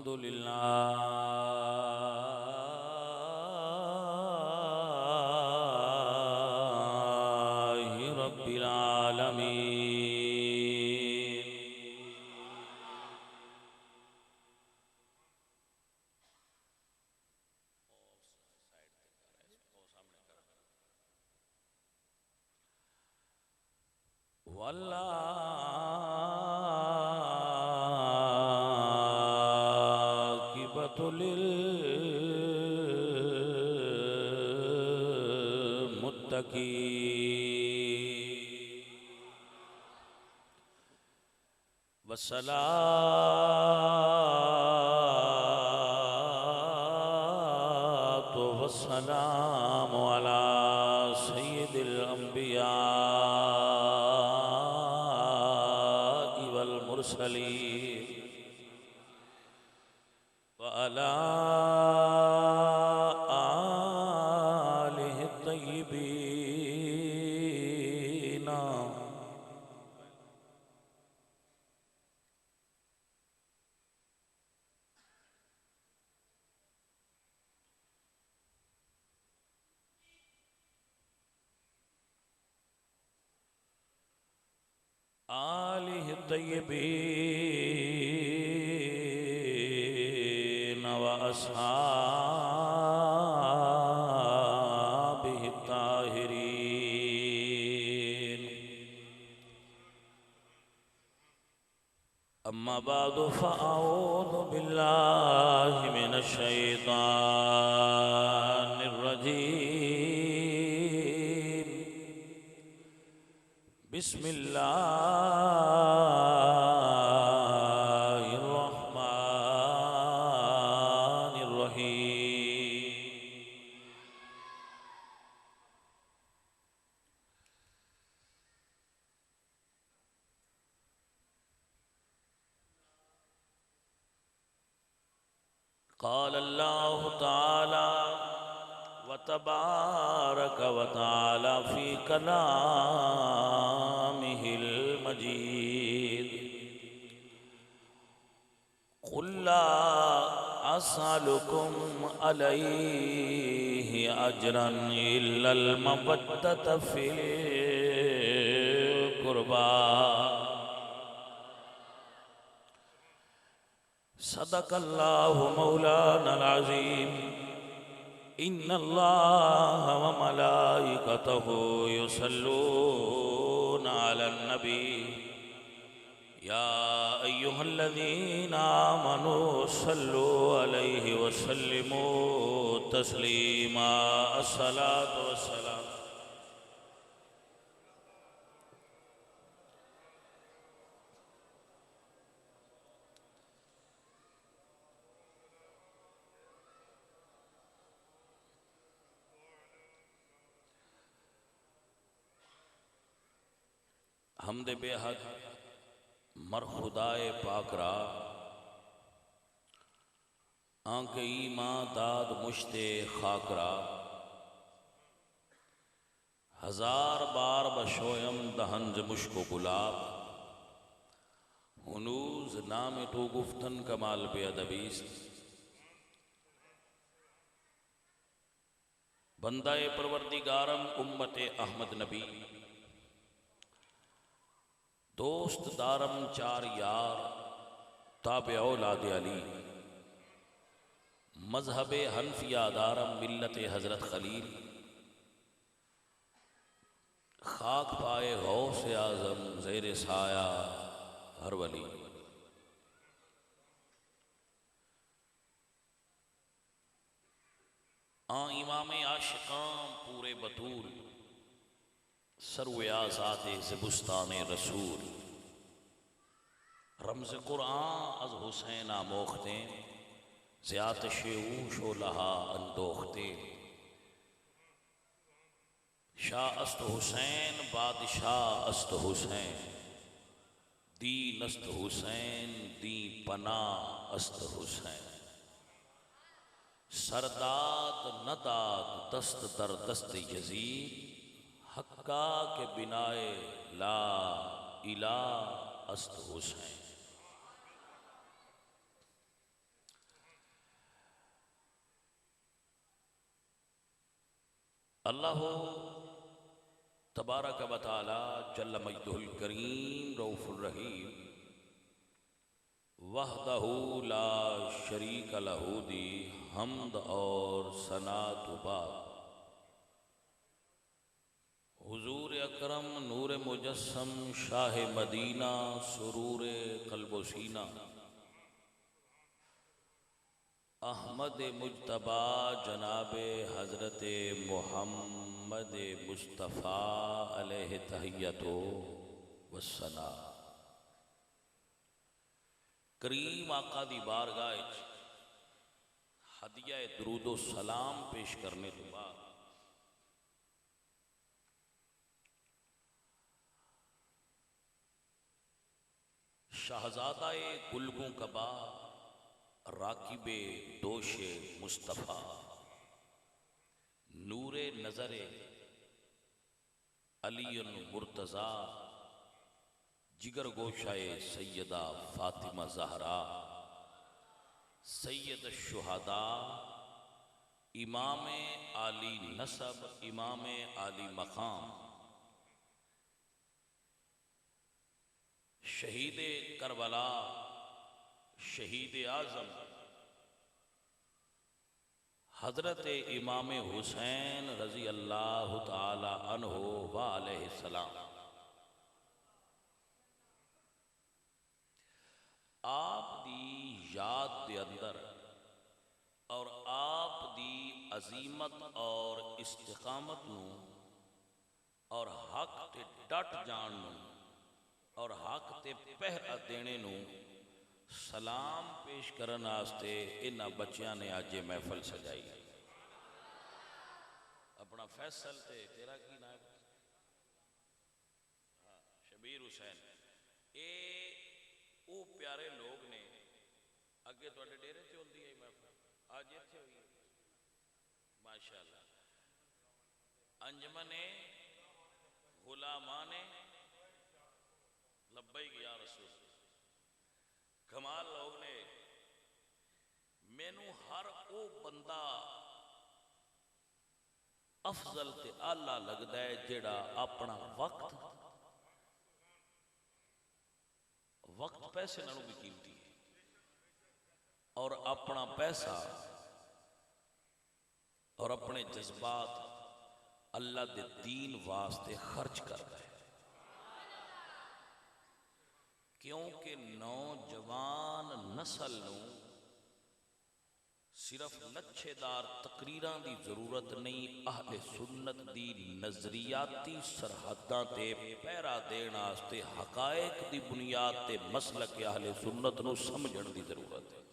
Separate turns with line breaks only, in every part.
अल्हम्दुलिल्लाहि रब्बिल आलमीन। वल्लाकिबतु लिल्मुत्तकीन वस्सलातु वस्सलामु अला सय्यिदिल अंबिया वल मुरसलीन व अला आलिहि तय्यिबीन आलिहि तय्यिबीन व अस्हाबिहि ताहिरीन। अम्मा बादु फ़अऊज़ु बिल्लाहि मिनश शैतानिर रजीम। बिस्मिल्लाहिर्रहमानिर्रहीम। क़ाल अल्लाहु तआला व तबारक व तआला फ़ी कलामिहिल मजीद। क़ुल ला अस्अलुकुम अलैहि अजरन इल्लल मवद्दत फ़िल क़ुरबा। सदक़ल्लाहु मौलानल अज़ीम। इन्नल्लाह व मलाइकतहु युसल्लूना अलन नबी या अय्युहल्लज़ीना आमनू सल्लु अलैहि व सल्लिमू तस्लीमा। अस्सलातु वस्सलाम। हमदे बेहद मर खुदाए पाकरा आंके ईमा दाद मुश्ते खाकरा हजार बार बशोयम दहंज मुश्को गुलाब हुनूज नाम तो गुफ्तन कमाल बेअदबीस्त। बंदाए परवरदिगारम उम्मते अहमद नबी दोस्त दारम चार यार ताबे औलाद अली मजहब हनफिया दारम मिल्लत हजरत खलील खाक पाए गौस आजम ज़ेर साया हर वली। इमाम आशिकां पूरे बतूल सर्व आज़ाद ज़िबुस्तान रसूल रमज़ क़ुरआन अज़ हुसैन आमोखते ज़ियातश ऊशो लहा अंदोखते। शाह अस्त हुसैन बादशाह अस्त हुसैन दीन अस्त हुसैन दी पना अस्त हुसैन। सरदाद नदाद दस्त दर दस्त यजीद हक्का के बिनाए ला इला अस्त हुसैन। अल्लाह तबारक व तआला जल्ल मजदुहुल करीम रऊफुर रहीम वहदहू ला शरीक लहू दी हम्द और सनात बाद हुजूर अकरम नूर मुजस्सम शाह मदीना सुरूर कल्बो सीना अहमद मुज्तबा जनाब हज़रत मुहम्मद मुस्तफ़ा अलैहि तहियतो वस्सना करीम आका दी बारगाह हदिया दरूदो सलाम पेश करने तो बाद शाहजादा गुलगों कबा राकिबे दोशे मुस्तफ़ा नूरे नज़रे अलीयुल मुर्तज़ा जिगर गोशाए सैयदा फातिमा ज़हरा सैयद शुहदा इमाम आली नसब इमाम आली मकाम शहीद करबला शहीद आज़म हज़रत इमाम हुसैन रज़ी अल्लाह ताला अन्हो व अलैहिस्सलाम आप दी याद के अंदर और आप दी अजीमत और इस्तिकामत नूं और हक ते डट जान नूं और हक ते पहरा देने नूं सलाम पेश करने वास्ते इन्हां बच्चियां ने अज ये महफिल सजाई। अपना फैसल ते तेरा की नाम शबीर हुसैन ये वो प्यारे लोग ने अगे तुहाडे डेरे च होंदी है महफिल अज इत्थे हुई माशाअल्लाह अंजमने गुलामाने लब्बैक या रसूल कमाल लोग ने मैनू हर वो बंदा अफजल ते आला लगता है जेड़ा अपना वक्त पैसे नालों भी कीमती है और अपना पैसा और अपने जज्बात अल्लाह दे दीन वास्ते खर्च करता है क्योंकि नौजवान नस्ल नूं सिर्फ लच्छेदार तकरीरां दी जरूरत नहीं अहले सुन्नत दी नजरियाती सरहदां ते पहरा देण वास्ते हकायक दी बुनियाद ते मसलक अहले सुन्नत नूं समझण दी जरूरत है।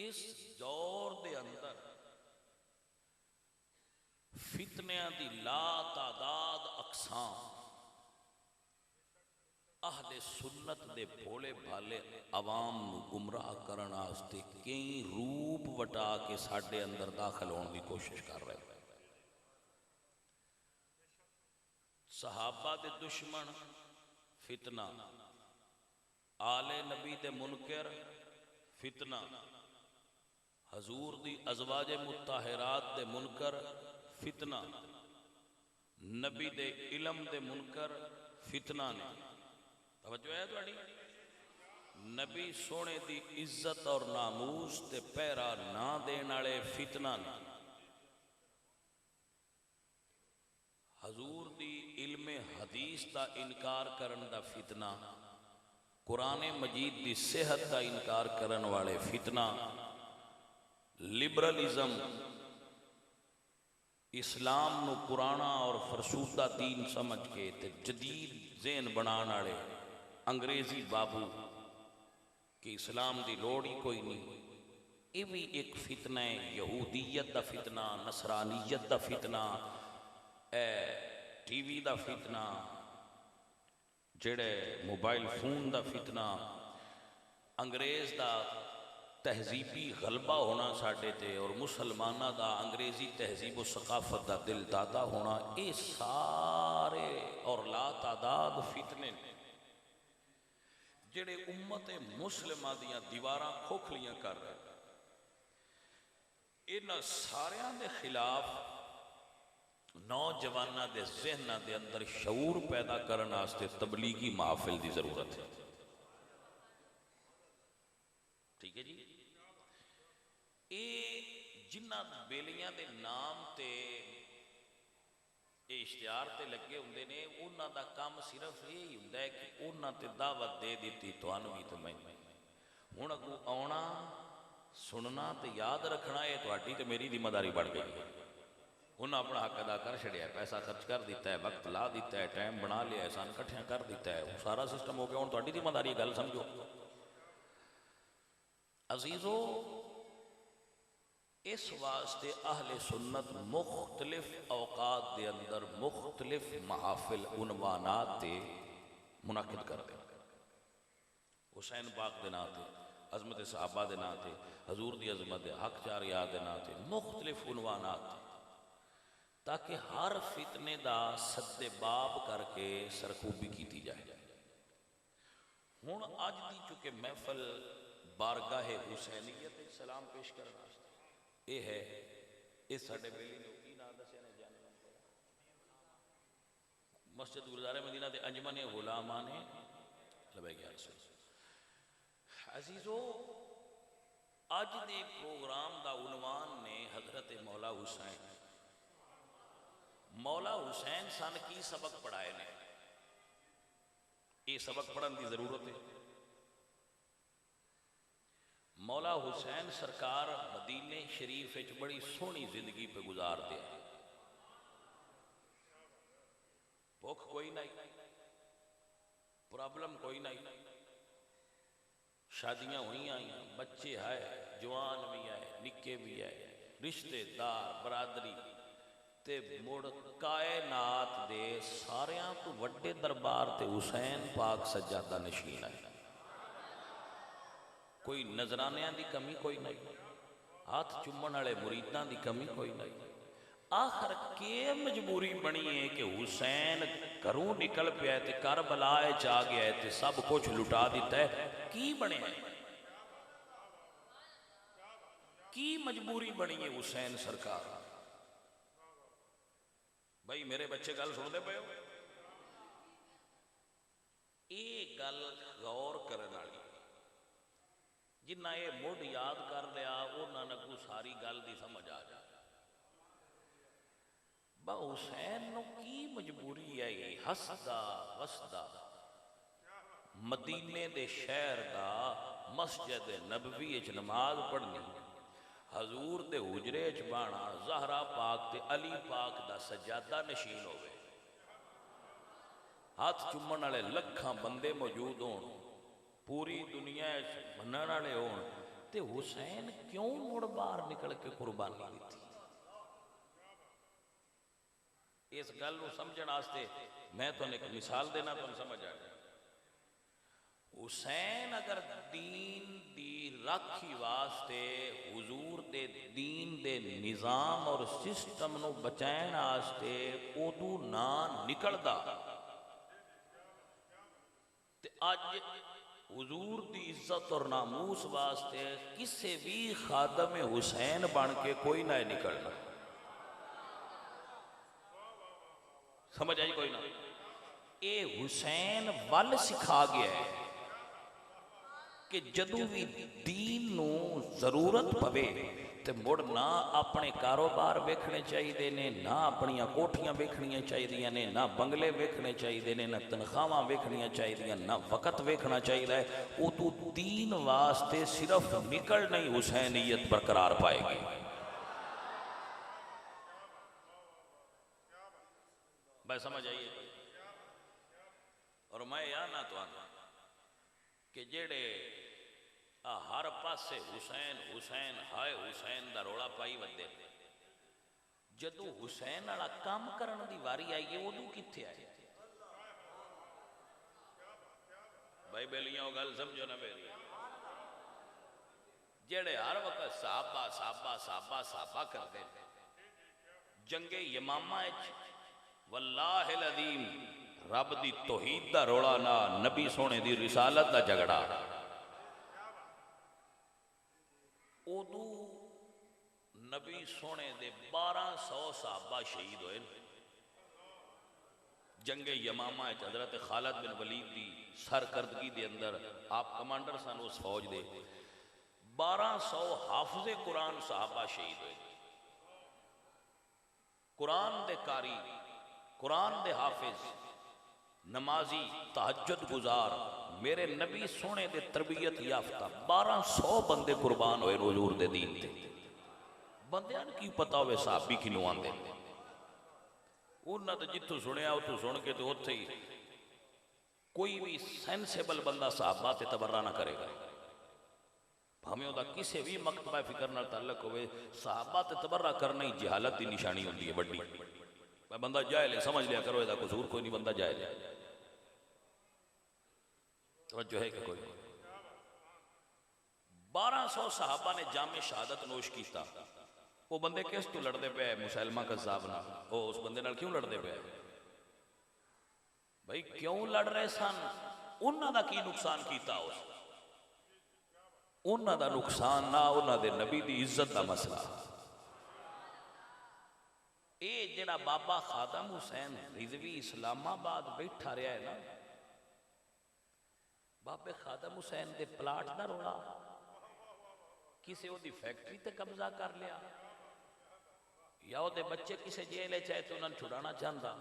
इस दौर दे अंदर फितनियां दी ला तादाद अकसाम अहले सुन्नत दे भोले भाले अवाम नूं गुमराह करन वास्ते कई रूप वटा के साडे अंदर दाखिल होने की कोशिश कर रहे हैं। सहाबा दे दुश्मन फितना आले नबी दे मुनकर फितना हजूर दी अज़वाजे मुत्ताहिरात दे मुनकर फितना नबी दे इलम दे मुनकर फितना ने तवज्जो है तुहाडी नबी सोने दी इज्जत और नामूस ते पहरा ना देने वाले फितना ने हजूर दी इल्मे हदीस दा इनकार करन दा फितना कुरान मजीद दी सेहत दा इनकार करन वाले फितना लिबरलिज्म इस्लाम नू पुराना और फरसूदा दीन समझ के ते जदीद ज़हन बनाने वाले अंग्रेजी बाबू कि इस्लाम की लोड़ ही कोई नहीं ये भी एक फितना है। यहूदीयत का फितना नसरानीयत का फितना टीवी का फितना जेड़े मोबाइल फोन का फितना अंग्रेज़ का तहजीबी गलबा होना साढ़े ते और मुसलमाना का अंग्रेज़ी तहजीब व सकाफत का दिल दादा होना ये सारे और ला तादाद फितने जेड़े उम्मत मुस्लिमा दियां दीवारां खोखलियां कर रहे इन्हां सारियां दे खिलाफ नौजवानों के जहनों के अंदर शऊर पैदा करने वास्ते तबलीगी महफिल की जरूरत है। ठीक है जी। ये जिन्हां बेलियां दे नाम ते इश्तिहार ते लगे होंदे ने, उन्हां दा काम सिर्फ यही हुंदा है कि उन्हां ते दावत दे दी तुहानूं भी ते मैनूं। हुण अगों आउणा सुनना तो याद रखना, ये तुहाडी ते मेरी जिम्मेदारी बढ़ गई है। उन्हें अपना हक अदा कर छड़िया, पैसा खर्च कर दिता है, वक्त ला दिता है, टाइम बना लिया है, सन कट्ठिया कर दिता है, सारा सिस्टम हो गया। हुण तुहाडी जिम्मेदारी गल समझो। अजीजो, इस वास्ते अहले सुन्नत मुख्तलिफ औकात के अंदर मुख्तलिफ महाफिल उनवानात ते मुनाकिद करते हैं। हुसैन पाक के नाम से, अजमत सहाबा के नाम से, हजूर की अजमत हक चार याद के नाम से मुख्तलिफ उनवानात, ताकि हर फितने का सद्दे बाब करके सरखूबी की जाए। हुण अज की चूंकि महफल बारगाह हुसैनीयत सलाम पेश करना ये है, इस साडे बेली ने की नाम दस्या ने जाने मस्जिद गुरुद्वारे मदीना के अंजमन गुलामा ने लबे गया। अजीजो, अज के प्रोग्राम का उन्वान ने हजरत मौला हुसैन, मौला हुसैन सन की सबक पढ़ाए ने, ये सबक पढ़ने की जरूरत है। मौला हुसैन सरकार मदीने शरीफ विच बड़ी सोहनी जिंदगी पे गुजारते हैं। भुख कोई नहीं, प्रॉब्लम कोई नहीं, शादियां हुई आई, बच्चे आए, जवान भी आए, निक्के भी आए, रिश्तेदार बरादरी ते मुड़ कायनात दे सारियां तो वड्डे दरबार ते हुसैन पाक सज्जादा नशीन है। कोई नजरानियां की कमी कोई नहीं, हाथ चुम्मन वाले मुरीदां की कमी कोई नहीं। आखिर के मजबूरी बनी है कि हुसैन घरों निकल पिया ते करबला च आ गया ते सब कुछ लुटा दिता है। की बने, की मजबूरी बनी है हुसैन सरकार? भाई मेरे बच्चे गल सुनते पे हो, ये गल गौर करने वाली। जिन्ना ये मुढ़ याद कर लिया उन्होंने को सारी गल की समझ आ जाए। बा हुसैन नूं की मजबूरी है ये हसदा वसदा मदीने दे शहर दा मस्जिद नबवी च नमाज पढ़नी, हजूर दे हुजरे च बाना, ज़हरा पाक ते अली पाक दा सजादा नशीन होवे, हाथ चुम्मन वाले लखां बंदे मौजूद होण, पूरी दुनिया मनण वाले होण, ते हुसैन क्यों मुड़ बाहर निकल के कुर्बानी दी? इस गल को समझने वास्ते मैं तुहानूं एक मिसाल देना, तुहानूं समझ आ जाए। हुसैन अगर दीन दी राखी वास्ते हुजूर दे दीन दे निज़ाम और सिस्टम नूं बचाने वास्ते उदू ना निकलदा ते अज हुजूर दी इज्जत और नामूस वास्ते किसी भी खादम हुसैन बन के कोई ना निकलना। समझ आई कोई ना? ये हुसैन वल सिखा गया है कि जदों भी दीन नू जरूरत पवे ते मुड़ ना अपने कारोबार वेखने चाहिए ने, ना अपनिया कोठियां वेखनियां चाहिए ने, ना बंगले वेखने चाहिए ने, ना तनख्वाहां वेखनियां चाहिए, ना वक़्त वेखना चाहिए। वो तो दीन वास्ते सिर्फ निकल नहीं हुसैनियत बरकरार पाएगी। बस समझ आइए। और मैं या ना तो कि जेड़े हर पासे हुसैन हुसैन हाय हुसैन दा रोला पाई वदे, जदों हुसैन वाला काम करन दी वारी आई है उदों कित्थे आए? भाई बेलियां गल समझो ना मेरी। जेड़े हर वक्त साहबा साहबा साहबा साहबा करते जंगे यमामा वल्लाहिल अज़ीम रब दी तौहीद दा रोला ना नबी सोने दी रिसालत दा झगड़ा, उदू नबी सोने दे 1200 सहाबा शहीद होए। जंगे यमामा हजरत खालिद बिन वलीद की सरकर्दगी के अंदर आप कमांडर सन उस फौज के। 1200 हाफिज़े कुरान सहाबा शहीद हुए। कुरान दे कारी, कुरान दे हाफिज, नमाजी, तहज्जुद गुजार, मेरे नबी सोने दे तरबियत याफ्ता 1200 बंदे कुर्बान होए हुजूर दे दीन ते। बंदियां नूं की पता होवे सहाबी किनू आंदे, उन्हां ते जिथों सुनिया उथों सुन के तो उत्थे ही कोई भी सेंसेबल बंदा सहाबा ते तबर्रा ना करेगा, भावें उहदा किसी भी मकतबा फिक्र नाल ताल्लुक होवे। सहाबा ते तबर्रा करना ही जहालत की निशानी होती है बड़ी। बंदा जाहिल है समझ लिया करो, इसका कसूर कोई नहीं, बंदा जाहिल है। तवज्जो है कि कोई 1200 सहाबा ने जामे शहादत नोश किया। वो बंदे किस तो लड़ते पे मुसलमा कज़्ज़ाब नाल, वो उस बंदे नाल क्यों लड़ते पे भाई, क्यों लड़ रहे सन? उन्हां दा की नुकसान किया? उन्हां दा नुकसान ना उन्हां दे नबी दी इज्जत दा मसला। ये जेड़ा बाबा खादम हुसैन रिजवी इस्लामाबाद बैठा रहा है ना, बाबे खादम हुसैन दे प्लाट दा रोड़ा, किसी ओदी फैक्ट्री ते कब्जा कर लिया, या ओदे बच्चे किसी जेल चाहे तो उन्होंने छुड़ाना चाहता,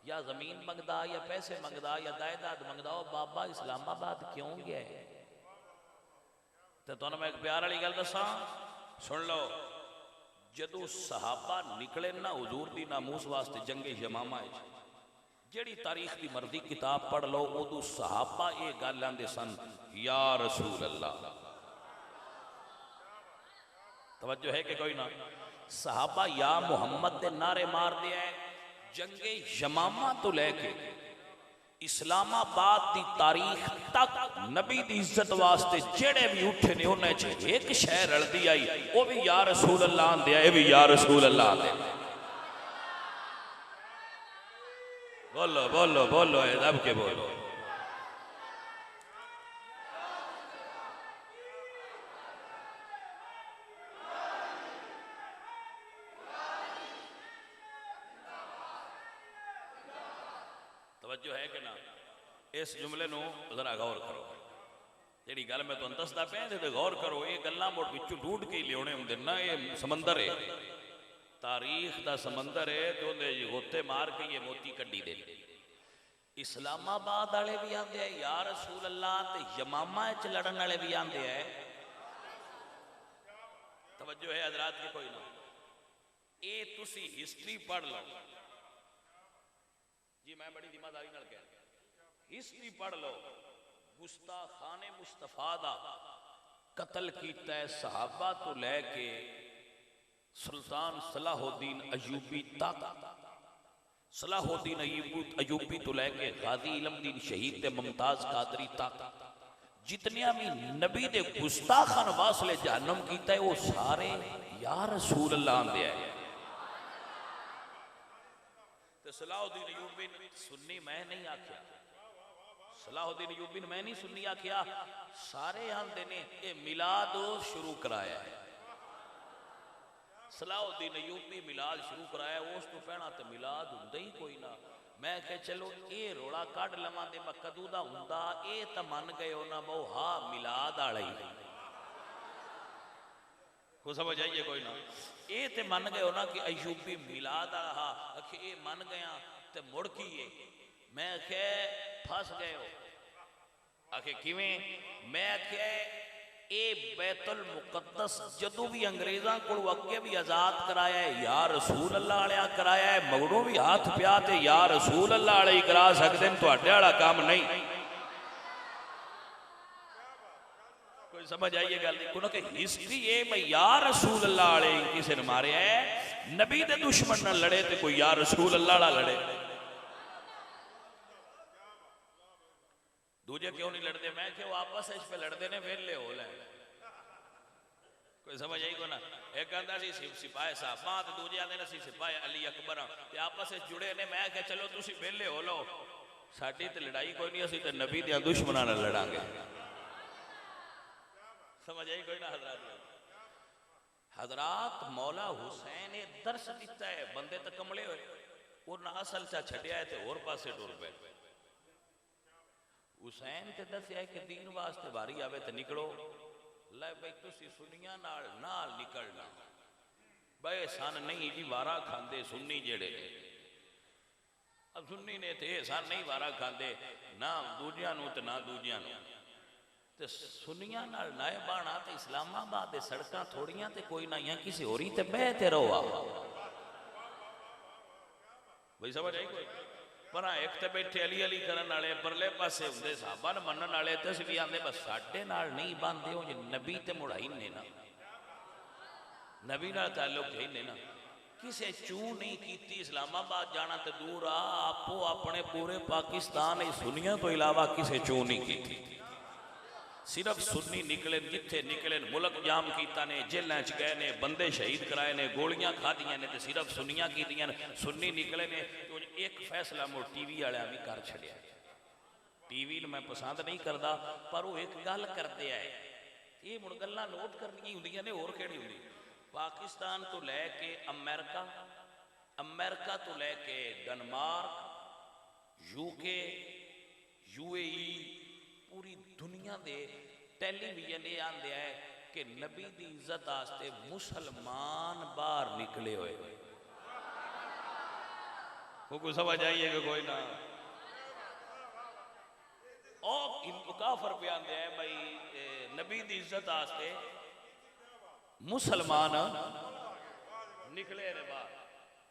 या जमीन मंगदा, या पैसे मंगदा, या जायदाद मंगदा। ओ बाबा इस्लामाबाद क्यों गया है? तो तुहानूं मैं एक प्यार वाली गल दसां, सुन लो। जदों सहाबा निकले ना हुजूर दी नामूस वास्ते जंगे यमामा, जेड़ी तारीख की मर्जी किताब पढ़ लो, उदों सहाबा ये गल आंदे सन, या रसूल अल्लाह। तवज्जो है कि कोई ना? सहाबा या मुहम्मद दे नारे मार दिया है। जंगे यमामा तो लेके इस्लामाबाद की तारीख तक नबी की इज्जत वास्ते जेड़े भी उठे ने उन्हें एक शहर रलती आई, वो भी या रसूल अल्लाह आंदे, ये भी या रसूल अल्लाह आंदे। बोलो बोलो बोलो, दब के बोलो। तवज्जो है कि ना? इस जुमले नूं जरा गौर करो। जी गल मैं तुहानूं दसदा पिया ते गौर करो। ये गल्लां मुड़ विचों ढूंढ के लियाने हुंदे ना। ये समंदर है, तारीख दा समंदर है, तो उहदे गोते मार के ये मोती कड्डी दे। इस्लामाबाद वाले भी आंदे है या रसूल अल्लाह, ते यमामा च लड़न वाले भी आंदे है। तवज्जो है हजरात की कोई ना? ये तुसी हिस्ट्री पढ़ लो जी, मैं बड़ी जिम्मेदारी नाल कह रहा, हिस्ट्री पढ़ लो। गुस्ताखाने मुस्तफा दा कतल कीता है सहाबा तो लैके सुल्तान सलाहुद्दीन अयूबी तक। सलाहुद्दीन अयूबी तो लैके गाजी इलमदीन शहीद ते मुमताज कादरी तक जितनिया भी नबी दे गुस्ताखान वासले जहन्नम कीता है, वो सारे या रसूल अल्लाह आंदे है। सलाहुद्दीन अयूबी सुन्नी मैं नहीं आख्या, सलाहुद्दीन अयूबी मैं नहीं सुन्नी आख्या, सारे आंदे ने ये मिलाद शुरू कराया है। सलाहुद्दीन अयूबी मिलाद शुरू कराया, उस तो पहना तो मिलाद हुंदा ही कोई ना। मैं कह चलो ये रोड़ा कढ़ लवां दे मैं कदू दा हुंदा, ये तो मन गए हो ना बहु हा मिलाद वाला ही को समझ आइए कोई ना? ये तो मन गए हो ना कि अयूबी मिलाद वाला हा, आखे ये मन गया तो मुड़ की है। मैं आखे फस गए हो, आखे किवें? मैं आखे ये बैतुल मुकद्दस जदों भी अंग्रेज़ां को अगे भी आज़ाद कराया है या रसूल अल्लाह वालिया कराया है, मगरों भी हाथ पिया ते या रसूल अल्लाह वाले ही करा सकते हैं, तुहाडे वाला काम नहीं। कोई समझ आइए गल नहीं? कि हिस्ट्री ये मैं या रसूल अल्लाह वाले किसी ने मारे है, नबी दे दुश्मन न लड़े तो कोई या रसूल अल्लाह वाला लड़े। दूजे क्यों नहीं लड़ते? मैं क्यों आपस इस पे लड़ते ने वेले हो ले। कोई समझ आई को ना? एक कहता सी सिपाही साहबा ते दूजे आंदे ने सी सिपाही अली अकबर, ते आपस में जुड़े ने। मैं कह चलो तुसी वेले हो लो, साडी ते लड़ाई कोई नहीं, असीं ते नबी दे दुश्मनां नाल लड़ांगे। समझ आई कोई ना हजरात? हजरात मौला हुसैन ने दर्श दिता है, बंदे तो कमले हुए उन्हें असल चा छड़िया है तो होर पासे टुर पे। हुसैन ते दसिया कि दीन वास्ते बारी आवे तो निकलो, लै भाई तुसी सुनिया नाल निकलना बे सन नहीं जी वारा खांदे सुन्नी जेड़े ने। अब सुन्नी ने थे सन नहीं वारा खांदे ना दूजिया ते ना दूजिया ते सुनिया नाल नाए बाणा ते इस्लामाबाद दे सड़कां थोड़ियां ते कोई ना यहाँ किसी होरी ते बहते रहो भाई समझ आई कोई। पर एक तो बैठे अली अली करन वाले परले पासे हुंदे साहबा ने मनन वाले ते असीं भी आंदे बस साडे नाल नहीं बांधे हो जे नबी ते मुड़ाई ने ना नबी नाल ताल्लुक है ने ना किसे चू नहीं कीती। इस्लामाबाद जाना तो दूर आपो अपने पूरे पाकिस्तान सुनिया तो इलावा किसे चू नहीं की। सिर्फ सुन्नी निकले जिथे निकले मुल्क जाम किया ने जेलों च गए ने बंदे शहीद कराए ने गोलियां खादियां ने सिर्फ सुनिया की सुन्नी निकले ने। तो एक फैसला मुड़ टीवी वाले भी कर छड़िया। टीवी मैं पसंद नहीं करता पर वो एक गल करते है ये मुड़ गल्लां नोट करनी होंदियां ने होर किहड़ी होंदी। पाकिस्तान तो लैके अमेरिका, अमेरिका तो लैके डेनमार्क, यूके, यूएई पूरी दुनिया दे टेलीविजन ये आंदे है कि नबी दी इज्जत आस्ते मुसलमान बाहर निकले हुए। को समझ आइए कि कोई ना और इनको काफर पे आंदे है भाई नबी दी इज्जत आस्ते मुसलमान निकले रे बाहर।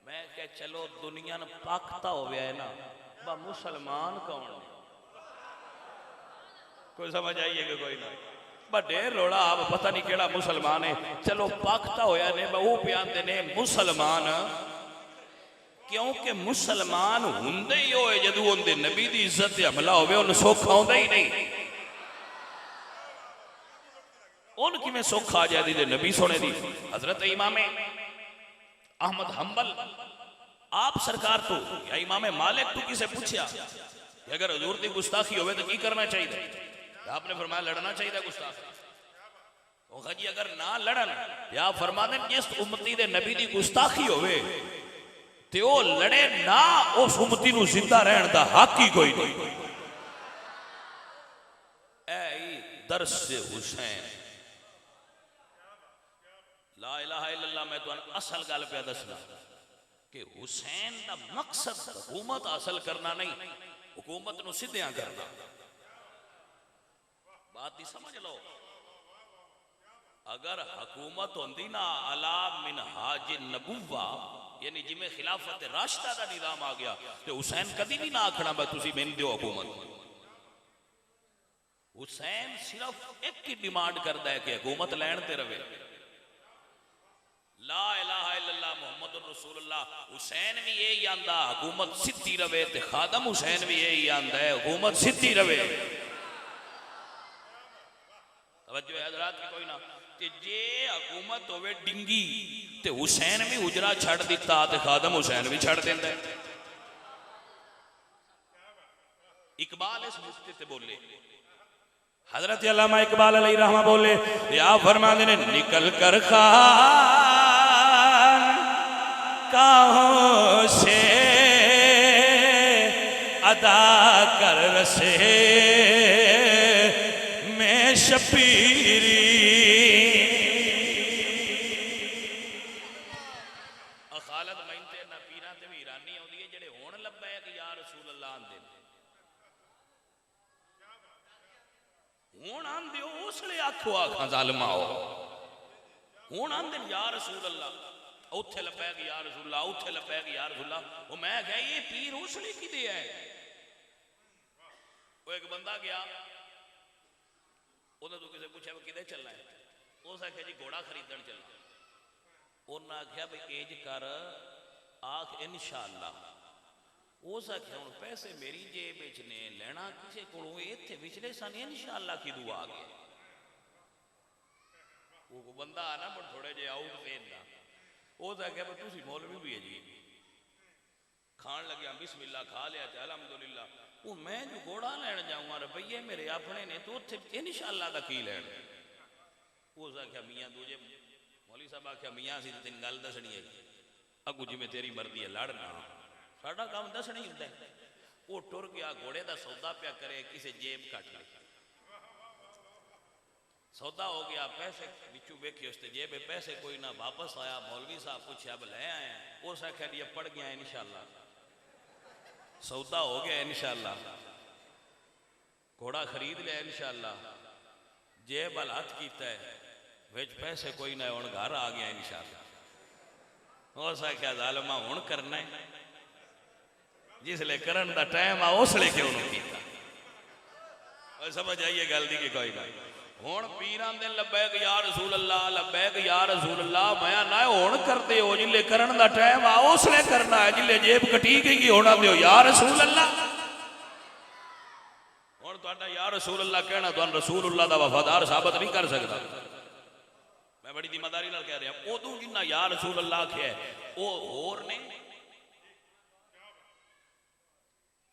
मैं क्या चलो दुनिया ने पाकता हो गया है ना बा मुसलमान कौन है कोई समझ आइए कि कोई ना बड़े रोड़ा आप पता नहीं केड़ा मुसलमान है चलो पाकता होया ने वो प्यादे ने मुसलमान क्योंकि मुसलमान हुंदे ही होए जदों उनके नबी दी इज्जत ते हमला होवे उन सुख आउंदा ही नहीं। उन किवें सुख आ जाए दी नबी सोने दी। हजरत इमाम अहमद हंबल आप सरकार तो या इमाम मालिक तो किसे पूछया कि अगर हुजूर दी गुस्ताखी होवे तो की करना चाहिए। आपने फरमाया लड़ना चाहिए गुस्ताखी। जी अगर ना लड़न या फरमा दें जिस उम्मती दे नबी दी गुस्ताखी होवे ते ओ लड़े ना उस उम्मती नूं जिंदा रहन दा हक ही कोई नहीं। ऐ दर्स हुसैन ला इलाहा इल्लल्लाह। मैं तो असल गल पे दसना कि हुसैन दा मकसद हुकूमत हासिल करना नहीं हुकूमत नूं सिद्धियां करना। बात ही समझ लो अगर हुकूमत होंदी ना अला मिनहाज नबुव्वा यानी जिमें खिलाफत राशिदा दा निजाम आ गया तो हुसैन कभी भी ना आखना मैं तुसी मैनूं दिओ हुकूमत। हुसैन सिर्फ एक ही डिमांड करता है कि हुकूमत लैण ते रवे ला इलाहा इल्लल्लाह मुहम्मदुर रसूलुल्लाह। हुसैन भी यही आंदा हुकूमत सीधी रवे ते खादम हुसैन भी यही आंदा है हुकूमत सीधी रवे। तवज्जो है हज़रात की कोई ना कि जे हुकूमत होवे डिंगी ते हुसैन भी उजरा छड़ दिता ते खादम हुसैन भी छड़ देंदा है। इकबाल इस मुफ्ती ते बोले हजरत अल्लामा इकबाल अलैहि रहमा बोले या फरमाते ने निकल कर खान काहों से अदा कर रसे में शबीरी। खालद मैंते ना पीरा ते भी हैरानी आउंदी है जेड़े हुण लब्बे कि या रसूल अल्लाह आंदे हुण आंदे उसले आखो आखां जालिमा हो हुण आंदे या रसूल अल्लाह उत्थे लब्बे कि या रसूल अल्लाह उत्थे लब्बे कि या रसूल अल्लाह। वो मैं कहा ये पीर उसले किदे है। वो एक बंदा गया उन्हें तो किसी पूछा कि चलना है उस आख्या जी घोड़ा खरीदन चलना। उन्हें आख्या भाई एज कर आख इंशाअल्लाह। उस आख्या हूँ पैसे मेरी जेब ने लेना किसी को इतने विचले सन इंशाअल्लाह की दुआ आ गया। वो बंदा आना पर थोड़े जे आउट पेन का उस आख्या भाई तुम मौलवी भी है जी खान लग्या बिस्मिल्लाह खा लिया अलहमदुलिल्लाह। वो मैं जो घोड़ा लैन जाऊँगा रुपये मेरे अपने ने तो उत्थे इंशाअल्लाह का की लैन। उस आख्या मियाँ दूजे मौलवी साहब आख्या मियाँ सी तेन गल दसनी है अगू जिमें तेरी मर्जी है लड़ना साडा काम दसना ही होंदा है। वो टुर गया घोड़े का सौदा पिया करे किसी जेब कट ली सौदा हो गया पैसे बिचू वेखे उसते जेब पैसे कोई ना वापस आया मौलवी साहब पूछे अब ले आए उस आख्या जी पड़ गया इंशाल्लाह सौदा हो गया इंशाल्लाह घोड़ा खरीद लिया इंशाल्लाह जेब वाल हाथ किया है विच पैसे कोई ना हुण घर आ गया इंशाल्लाह उस आख्या जालमा हुण करना है जिसले करन दा टाइम आ उसले क्यों नहीं कीता समझ आइए गल दी कि कोई ना हुण पीरां दे लब्बैक या रसूल अल्लाह मैं ना हुण करदे हो जिले करन दा टाइम आ उसले करना है जिले जेब कटी गई होना दे या रसूल अल्लाह हुण तुहाडा या रसूल अल्लाह कहना तुहानू रसूल अल्लाह दा वफादार साबित नहीं कर सकदा मैं बड़ी ईमानदारी नाल कह रहा उदों जिन्ना या रसूल अल्लाह आख्या ओ होर ने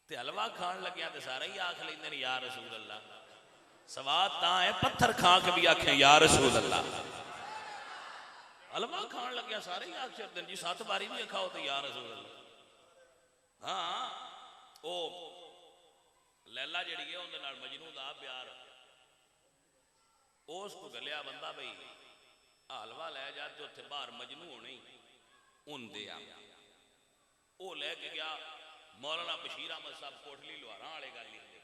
ते हलवा खान लग्या ते सारे ही आख लेंदे या रसूल अल्लाह सवाद ता है पत्थर खा के भी आखे या रसूल अल्लाह हलवा खान लग्या सारे ही आख छड़दे जी 7 बारी भी खाओ तो या रसूल अल्लाह हाँ ओ लैला जिहड़ी है उहदे नाल मजनू दा प्यार उस को गलिया बंदा बई हलवा लै जा ते उत्थे बाहर मजनू होने हुंदे आ ओ लेके गया मौलाना बशीर अहमद साहब कोटली लुहारा वाले गल लिखते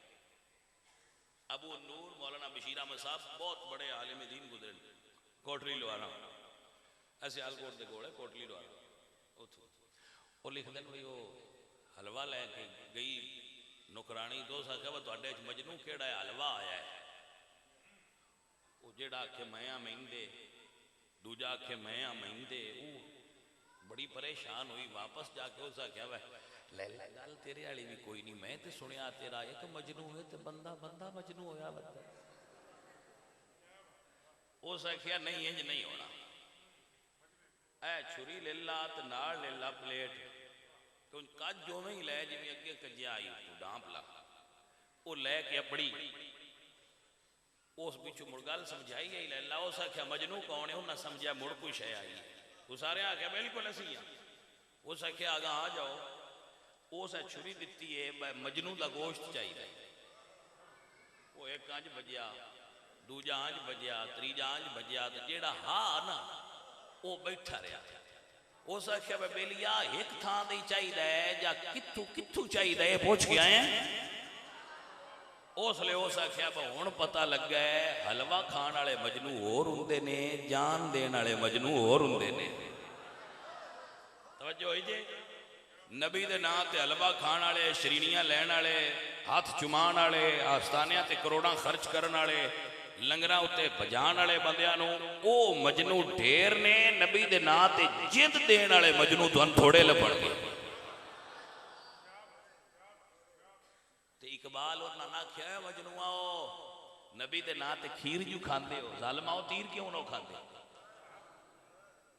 अबू नूर मौलाना बशीर अहमद साहब बहुत बड़े आलिम दीन गुजरे कोटली लुहारा ऐसे आलकोट के कोल है कोटली लुहारा उतो वो लिख दें भाई वो हलवा लैके गई नौकरानी दोस्त आख्या वा तुहाडे च मजनू केड़ा है हलवा आया है वो जेड़ा आखे मैं महिंदे दूजा आखे मैं महिंदे वो बड़ी परेशान हुई वापस जाके उस आख्या वै लैला गल तेरे वाली भी कोई नहीं मैं तो सुनिया तेरा एक मजनू है तो बंदा बंदा मजनू होया बंदा उस आख्या नहीं इंज नहीं होना ऐ छुरी ले ला ते नाल ले ला प्लेट तो कज जो में ही लै जिवें अगे कज्जिया आई तू डांप ला वो लैके अपनी उस पिछू मुड़ गल समझाई आई लैला उस आख्या मजनू कौन है उन्हें समझा मुड़ कोई शय आई वो सारे आख्या बिल्कुल असी उस आख्या आगा आ जाओ उस छुरी दी है मजनू का गोश्त चाहिए वो एक अंज बजया दूजा अंज बजया तीजा अंज बजया तो जेड़ा हा ना वो बैठा रहा उस आख्या बेलिया एक थां दे चाहिए या कित्थू कित्थू चाहिए पूछ के आए उसले उस आख्या हुण पता लगा है हलवा खाण वाले मजनू होर हुंदे ने जान देण वाले मजनू होर हुंदे ने तवज्जो होई जे नबी दे नां ते हलवा खाण वाले शरीनियां लैण वाले हाथ चुमान वाले आस्थानियां ते करोड़ां खर्च करन वाले लंगरां उत्ते भजाण वाले बंदियां नूं ओ मजनू ढेर ने नबी दे नां ते जिंद देण वाले मजनू तुहानूं थोड़े लभणगे ते इकबाल और नाना आख्या मजनूआ नबी दे नां ते खीर जू खांदे हो जालमा तीर क्यों ना खांदे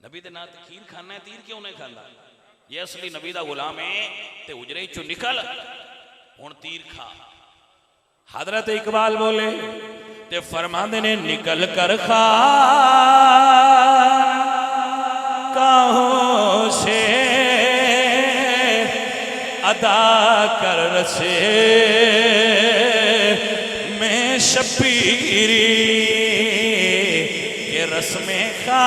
नबी दे नां ते खीर खाना है तीर क्यों नहीं खांदा ये असली नबी दा गुलाम है ते उजरे चो निकल हुण तीर खा हजरत इकबाल बोले ते फरमांदे ने निकल कर खा काहों से अदा कर रसे में शबीरी के रस्में खा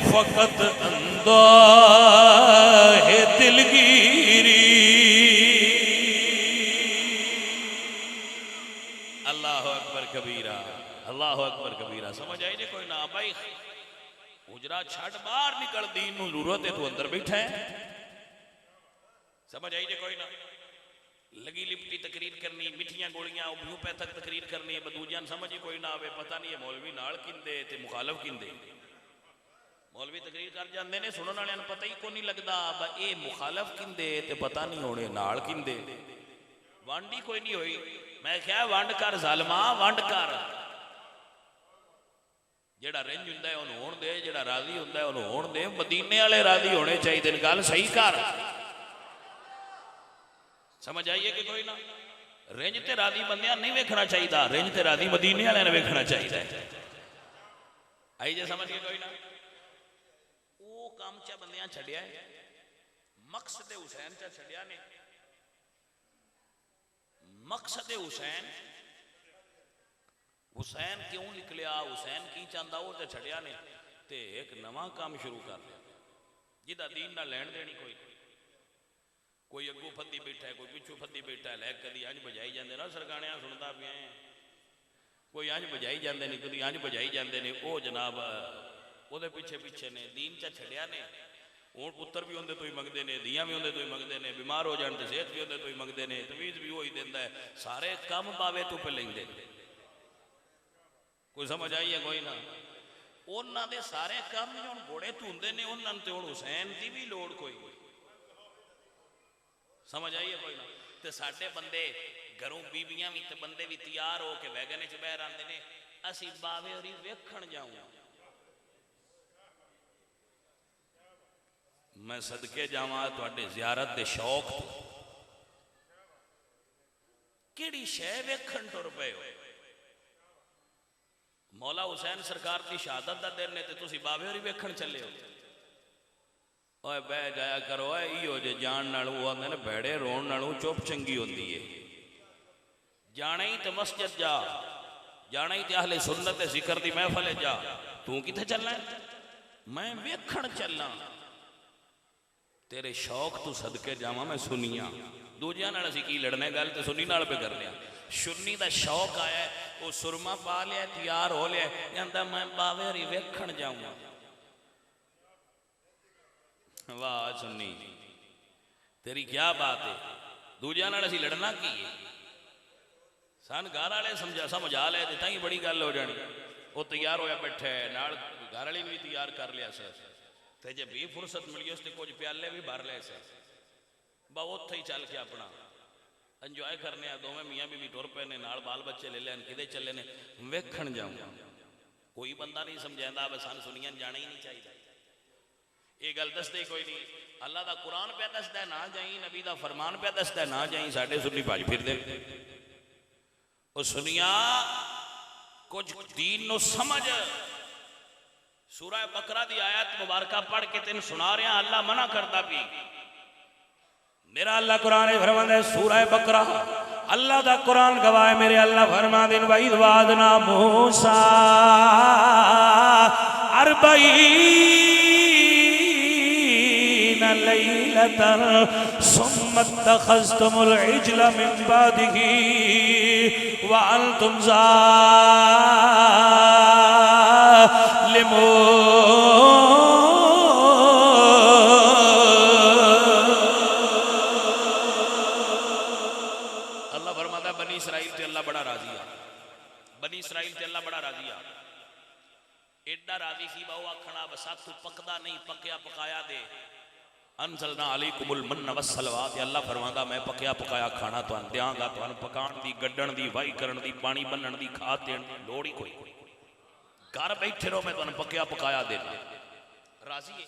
फकत अंदा है दिलगिरी अल्लाह अकबर कबीरा अल्लाह अकबर कबीरा समझ आई जे कोई ना भाई उजरा छट बाहर निकल दीन नूं जरूरत है तू अंदर बैठा है समझ आई जे कोई ना लगी लिपटी तकरीर करनी मिठियां गोलियां होम्योपैथिक तकरीर करनी दूजियां समझ ही कोई ना आवे पता नहीं है मौलवी नाल किंदे ते मुखालफ किंदे मौलवी तकरीर कर जाते हैं सुनने वाले पता ही को नहीं लगता ये मुखालफ किंदे ते पता नहीं होने नाल किंदे वंड ही कोई नहीं हुई मैं क्या वंड कर जालमा वंड कर जेड़ा रिंज हुंदा है उन्होंने होण दे जेड़ा राजी हुंदा है उन्होंने होण दे मदीने वाले राजी होने चाहिए गल सही कर समझ आइए कि कोई ना रिंज ते राजी बंदियां नहीं वेखना चाहिए, रिंज ते राजी मदीने वाले ने वेखना चाहिए। आई जे समझ के कोई ना, वो काम चा बंदियां छड़िया है, मकसद हुसैन चा छड़िया ने। मकसद हुसैन, हुसैन क्यों निकलिया, हुसैन की चाहता वो तो छड़िया ने, ते एक नवा काम शुरू कर लिया जिदा दीन ना लैन देनी कोई। कोई अगू फद्दी बैठा है, कोई पिछू फद्दी बैठा है, लै कदी अंज बजाई जाते ना सरगाने सुनता पिया, कोई अंज बजाई जाते ने, कभी अंज बजाई जाते ने, वो जनाब वो पिछे पिछे ने, दीन चा छड़िया ने। हूँ पुत्र भी उनके तो ही मंगते हैं, धियाँ भी उनके तो ही मंगते हैं, बीमार हो जाने तो सेहत भी उनके तो ही मंगते हैं, तवीज भी वही देता है, सारे कम पावे तू पे लेंगे। कोई समझ आई है कोई ना, उन्होंने सारे काम जो हम घोड़े धुंदे ने, उन्होंने तो हूँ हुसैन की भी लोड़ कोई। समझ आई है कोई ना, तो साडे बंदे घरों बीबियां भी, बंदे भी तैयार हो के वैगन च बह आते हैं, असी बावे होरी वेखण जाऊँ। मैं सदके जावा तुहाडे ज़ियारत दे शौक, किहड़ी शै वेखण तुर पए हो। मौला हुसैन सरकार की शहादत का दिन है, तो तुसी बावे होरी वेखण चले हो। ओए बह जाया करो, इहो जे जान नाल वो आंदे ने भैड़े रोण नालों चुप चंगी होंदी है। जाना ही तो मस्जिद जा, जाना ही तो अहले सुन्नत जिक्र दी महफिल जा, तू किथे चलना है? मैं वेखण चलना। तेरे शौक तू सदके जावा, मैं सुनिया दूजिया नाल असीं की लड़ने, गल तो सुन्नी नाल पे करने। सुन्नी दा शौक आया, वो सुरमा पा लिया, तैयार हो लिया, कहता मैं बावे होरी वेखण जाऊंगा। वाह सुन्नी तेरी क्या बात है, दूजिया नाल असीं लड़ना की है? सन घर वाले समझा ले तो ही बड़ी गल हो जानी। वो तैयार होया बैठे नाल, घर वाली भी तैयार कर लिया सर, ते जे भी फुर्सत मिली उसने कुछ प्याले भी भर ले सर, बा उत्थे ही चल के अपना इंजॉय करने। दोवें मियाँ बीवी टुर पे ने, नाल बाल बच्चे ले लैन, किदे चले ने, वेखण जाऊँ। कोई बंदा नहीं समझाता बस सन सुनिया जाना ही नहीं चाहिए। ये गल दसदे कोई नहीं। अल्लाह का कुरान पे दसदा ना जाई, नबी का फरमान पे दसदा ना जाई, साडे सुन्नी भज फिरदे। ओ सुनिया कुछ दीन नो समझ। सूरह बकरा दी आयत मुबारक पढ़ के तेन सुना रहा, अल्लाह मना करता भी। मेरा अल्लाह कुरान फरमांदा है सूरह बकरा, अल्लाह दा कुरान गवाह मेरे अल्लाह फरमांदे वईद वादना मूसा अरबईन लैलतन सुम्मा इत्तखज़्तुमुल इज्ल मिन बादिही व अंतुम बनी इसराइल ते अल्लाह बड़ा राजी आ। एडा राजी सी बहु आखना बसा तू पकदा नहीं, पकया पकाया दे। अनज़लना अलैकुमुल मन्न वस्सलवा, अल्लाह फरमांदा मैं पकया पकाया खाना तुहानू देंगा, तुहानू पकाण दी, गड्डण दी, वाही करन दी, पानी बन्नण दी, खाद देण दी लोड़ ही कोई। घर बैठे रहो, मैं तुहानू पकया पकाया देना। राजी है।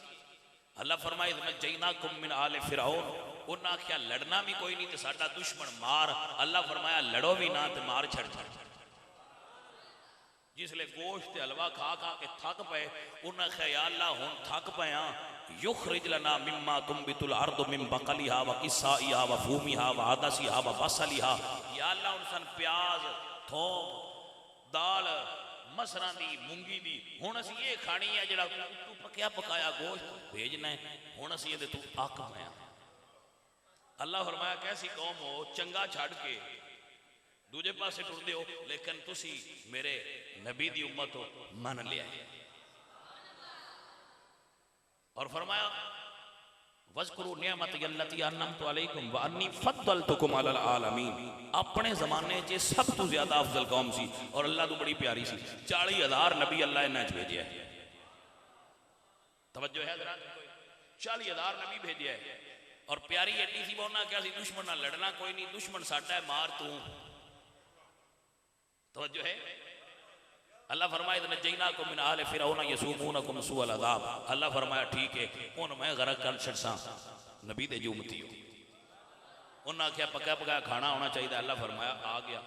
अल्लाह फरमाए नज्जैनाकुम मिन आले फिरऔन, उन्हें आख्या लड़ना भी कोई नहीं तो साडा दुश्मन मार। अल्लाह फरमाया लड़ो भी ना तो मार छड़ छड़। जिसले गोश्त हलवा खा खा के थक पे, उन्हें आख्या या अल्लाह हुण थक पया, युखरिज लना मिम्मा तुंबितुल अर्दु मिन बकलिहा व किस्साइहा व फूमिहा व अदसिहा व बसलिहा। या अल्लाह हुण सन प्याज, थोम, दाल, मसरां दी, मूंगी दी, हुण असीं ये खानी है जिहड़ा तू पकया पकाया गोश्त भेजना है, हुण असीं इहदे तू अक पाया। अल्लाह फरमाया कैसी कौम हो, चंगा छड़ के दूजे पासे टुरदे हो, लेकिन तुसी मेरे नबी दी उम्मत हो, मन लिया। और फरमाया वज़कुरू निअमती अल्लती अन्नमतु अलैकुम व अन्नी फद्दलतुकुम अलल आलमीन। अपने जमाने च सब तो ज्यादा अफजल कौम सी और अल्लाह तो बड़ी प्यारी सी। 40,000 नबी अल्लाह इन्हां च भेजिया है। तवज्जो है हज़रात, 40,000 नबी भेजिया है और प्यारी एडी सी। उन्होंने क्या सी दुश्मन नाल लड़ना कोई नहीं, दुश्मन साडा है, मार तू। तवज्जो है। अल्लाह फरमाए नज्जैनाकुम मिन आले फिरऔन यसुमूनकुम सुअल अज़ाब। अल्लाह फरमाया ठीक है, उन मैं गरक कर छड़सा नबी दे जो उम्मती हो। उन्हें आख्या पका पकाया खाना होना चाहिए, अल्लाह फरमाया आ गया।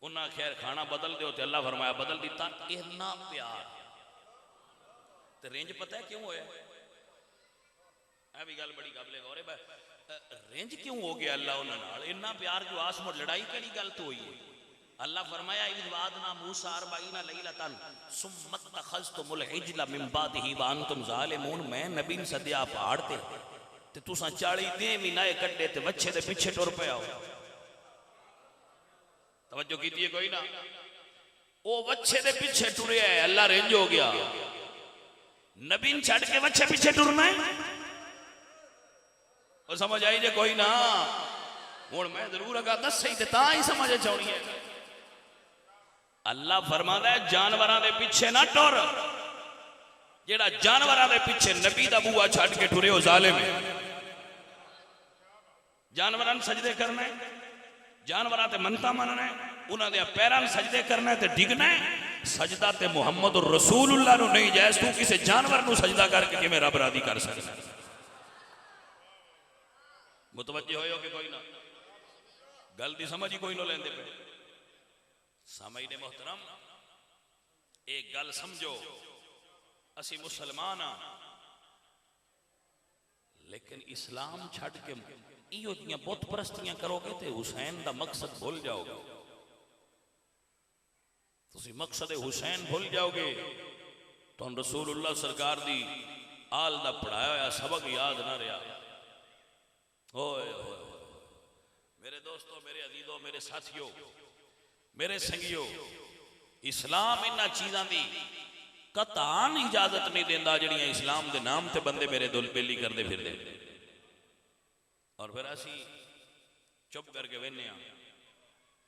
उन्हें आख्या खाना बदल दो, तो अल्लाह फरमाया बदल दिता। इन्ना प्यार तो रेंज पता है क्यों होया? यह भी गल बड़ी काबिले गौर है। रेंज क्यों हो गया अल्लाह उन्होंने इन्ना प्यार जो आसमो लड़ाई केड़ी गल तो हुई है? अल्लाह फरमाया इज़वादना मूसा 40 लैलतन सुम्मा तखज़्तुमुल इज्ला मिन बादिही व अंतुम ज़ालिमून। मैं नबी ने सद्या पहाड़ ते तुसा 40 दिन महीने कड्डे ते बच्चे दे पीछे टुर पे आओ। तवज्जो कीजिए कोई ना, वो बच्चे दे पीछे टुरे है, अल्लाह रेंज हो गया। नबी ने छड़ के बच्चे पीछे टुरना है, और समझ आई जे कोई ना? हुण मैं जरूर अगा दस सही ते ता ही समझ चाहनी है। अल्लाह फरमांदा है जानवरां दे पीछे ना टुर, जेड़ा जानवरां दे पीछे नबी दा बूआ छड़ के टुरे हो जालिम है। जानवरां नूं सजदे करना है, जानवरां ते मनता मनना है, उन्हां दे पैरां नूं सजदे करना है ते डिगना है। सजदा ते मुहम्मद रसूलुल्लाह नूं नहीं जायज़, तू किसी जानवर नूं सजदा करके किवें रब रादी कर सकदा? मुतवज्जे होयो कि कोई ना? गल दी समझ ही कोई ना लेंदे पे। सामईने मोहतरम एक गल समझो, असी मुसलमान हाँ, लेकिन इस्लाम छड़ के इहो जियां बुत परस्तियां करोगे तो हुसैन दा मकसद भूल जाओगे। तुसी मकसद हुसैन भूल जाओगे, तो रसूलुल्लाह सरकार दी आल दा पढ़ाया होया सबक याद ना रहा। ओए मेरे दोस्तों, मेरे अजीजों, मेरे साथियों, मेरे संगियों, इस्लाम इन्हां चीज़ां दी कतान इजाजत नहीं देंदा जिहड़ियां इस्लाम दे नाम ते बंदे मेरे दुल बेली करते फिरदे। और फिर असी चुप करके वेने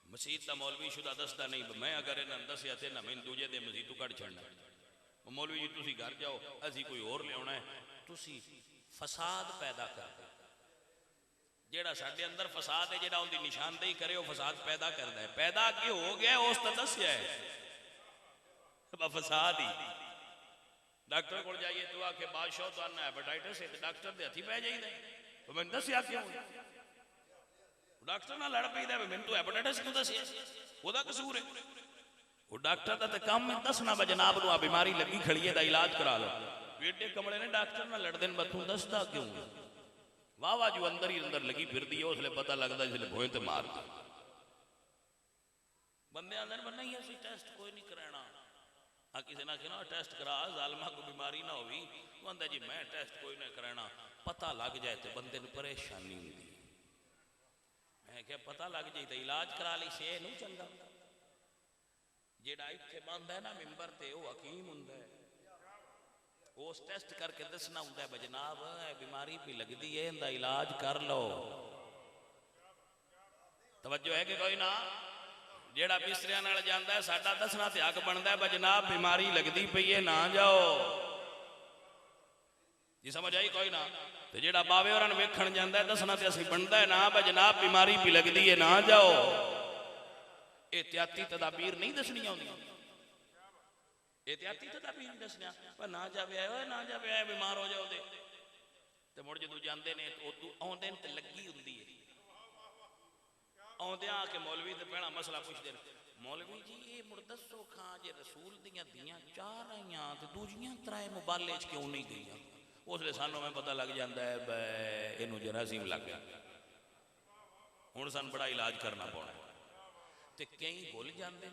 मसीत का मौलवी शुदा दसदा नहीं, मैं अगर इन्होंने दसिया तो ना मैंने दूजे दे मसीत तू कट छड़ना। मौलवी जी तुसी घर जाओ, असी कोई होर लियाना है। तुसी फसाद पैदा कर दे, जेड़ा साडे अंदर फसाद है, जेड़ा उनकी निशानदेही करे वो फसाद पैदा करता है। पैदा क्यों हो गया उस तो दसिया है, फसाद ही। डॉक्टर को जाइए तो आके बादशाह तो आना हेपेटाइटिस है, डॉक्टर के हथी पै जाइए, तो मैंने दसिया क्यों? डॉक्टर ना लड़ पैदा मैंने तो हेपेटाइटिस क्यों दसिया, वह कसूर है। वो डॉक्टर का तो काम है दसना ब जनाब नूं बीमारी लगी खड़ी है, इलाज करा लो। बेटे कमरे ने डॉक्टर ना लड़ते हैं, तू दसदा क्यों? वाह वाह जो अंदर ही अंदर लगी फिरती है, उसले पता लगता जिसले भोए तो मार दे। बंदे आंदे बन्ना ही असं टेस्ट कोई नहीं कराना। हाँ किसी ना कहना टेस्ट करा, जालमा को बीमारी ना होगी। आंदा जी मैं टेस्ट कोई नहीं कराना, पता लग जाए तो बंदे को परेशानी होती। मैं क्या पता लग जाए तो इलाज करा ली से नहीं चलता। जेड़ा इत्थे बंदा है ना मिंबर ते वो हकीम हुंदा है, उस टेस्ट करके दसना होंगे जनाब बीमारी भी लगती है, इनका इलाज कर लो। तवज्जो है कि कोई ना? जेड़ा बिस्तरियां नाल जांदा है साडा दसना ते हक बनदा है जनाब बीमारी लगती पई है ना जाओ जी, समझ आई कोई ना? ते जेड़ा बावे होरां नूं वेखण जांदा है दसना ते असीं बनदा है ना जनाब बीमारी भी लगती है ना जाओ। एहतियाती तदाबीर नहीं दसनी आउंदी, एहतियाती तदाबीर नहीं दसना पर ना जावे आए ना जावे आए बीमार हो जाओ तो मुड़ जो जाते हैं तो आउंदे ते लगी हुंदी है। आउंदे आके मौलवी तो पहला मसला पुछदे ने, मौलवी जी ये मुड़ दसो खां जे रसूल दियां दियां 4 आईयां ते दूजियां 3 मुबाले च क्यों नहीं गईयां? उसले सानू में पता लग जाता है बै इनू जरासीम लग गया, हुण सानू बड़ा इलाज करना पौना। ते कई भुल जाते,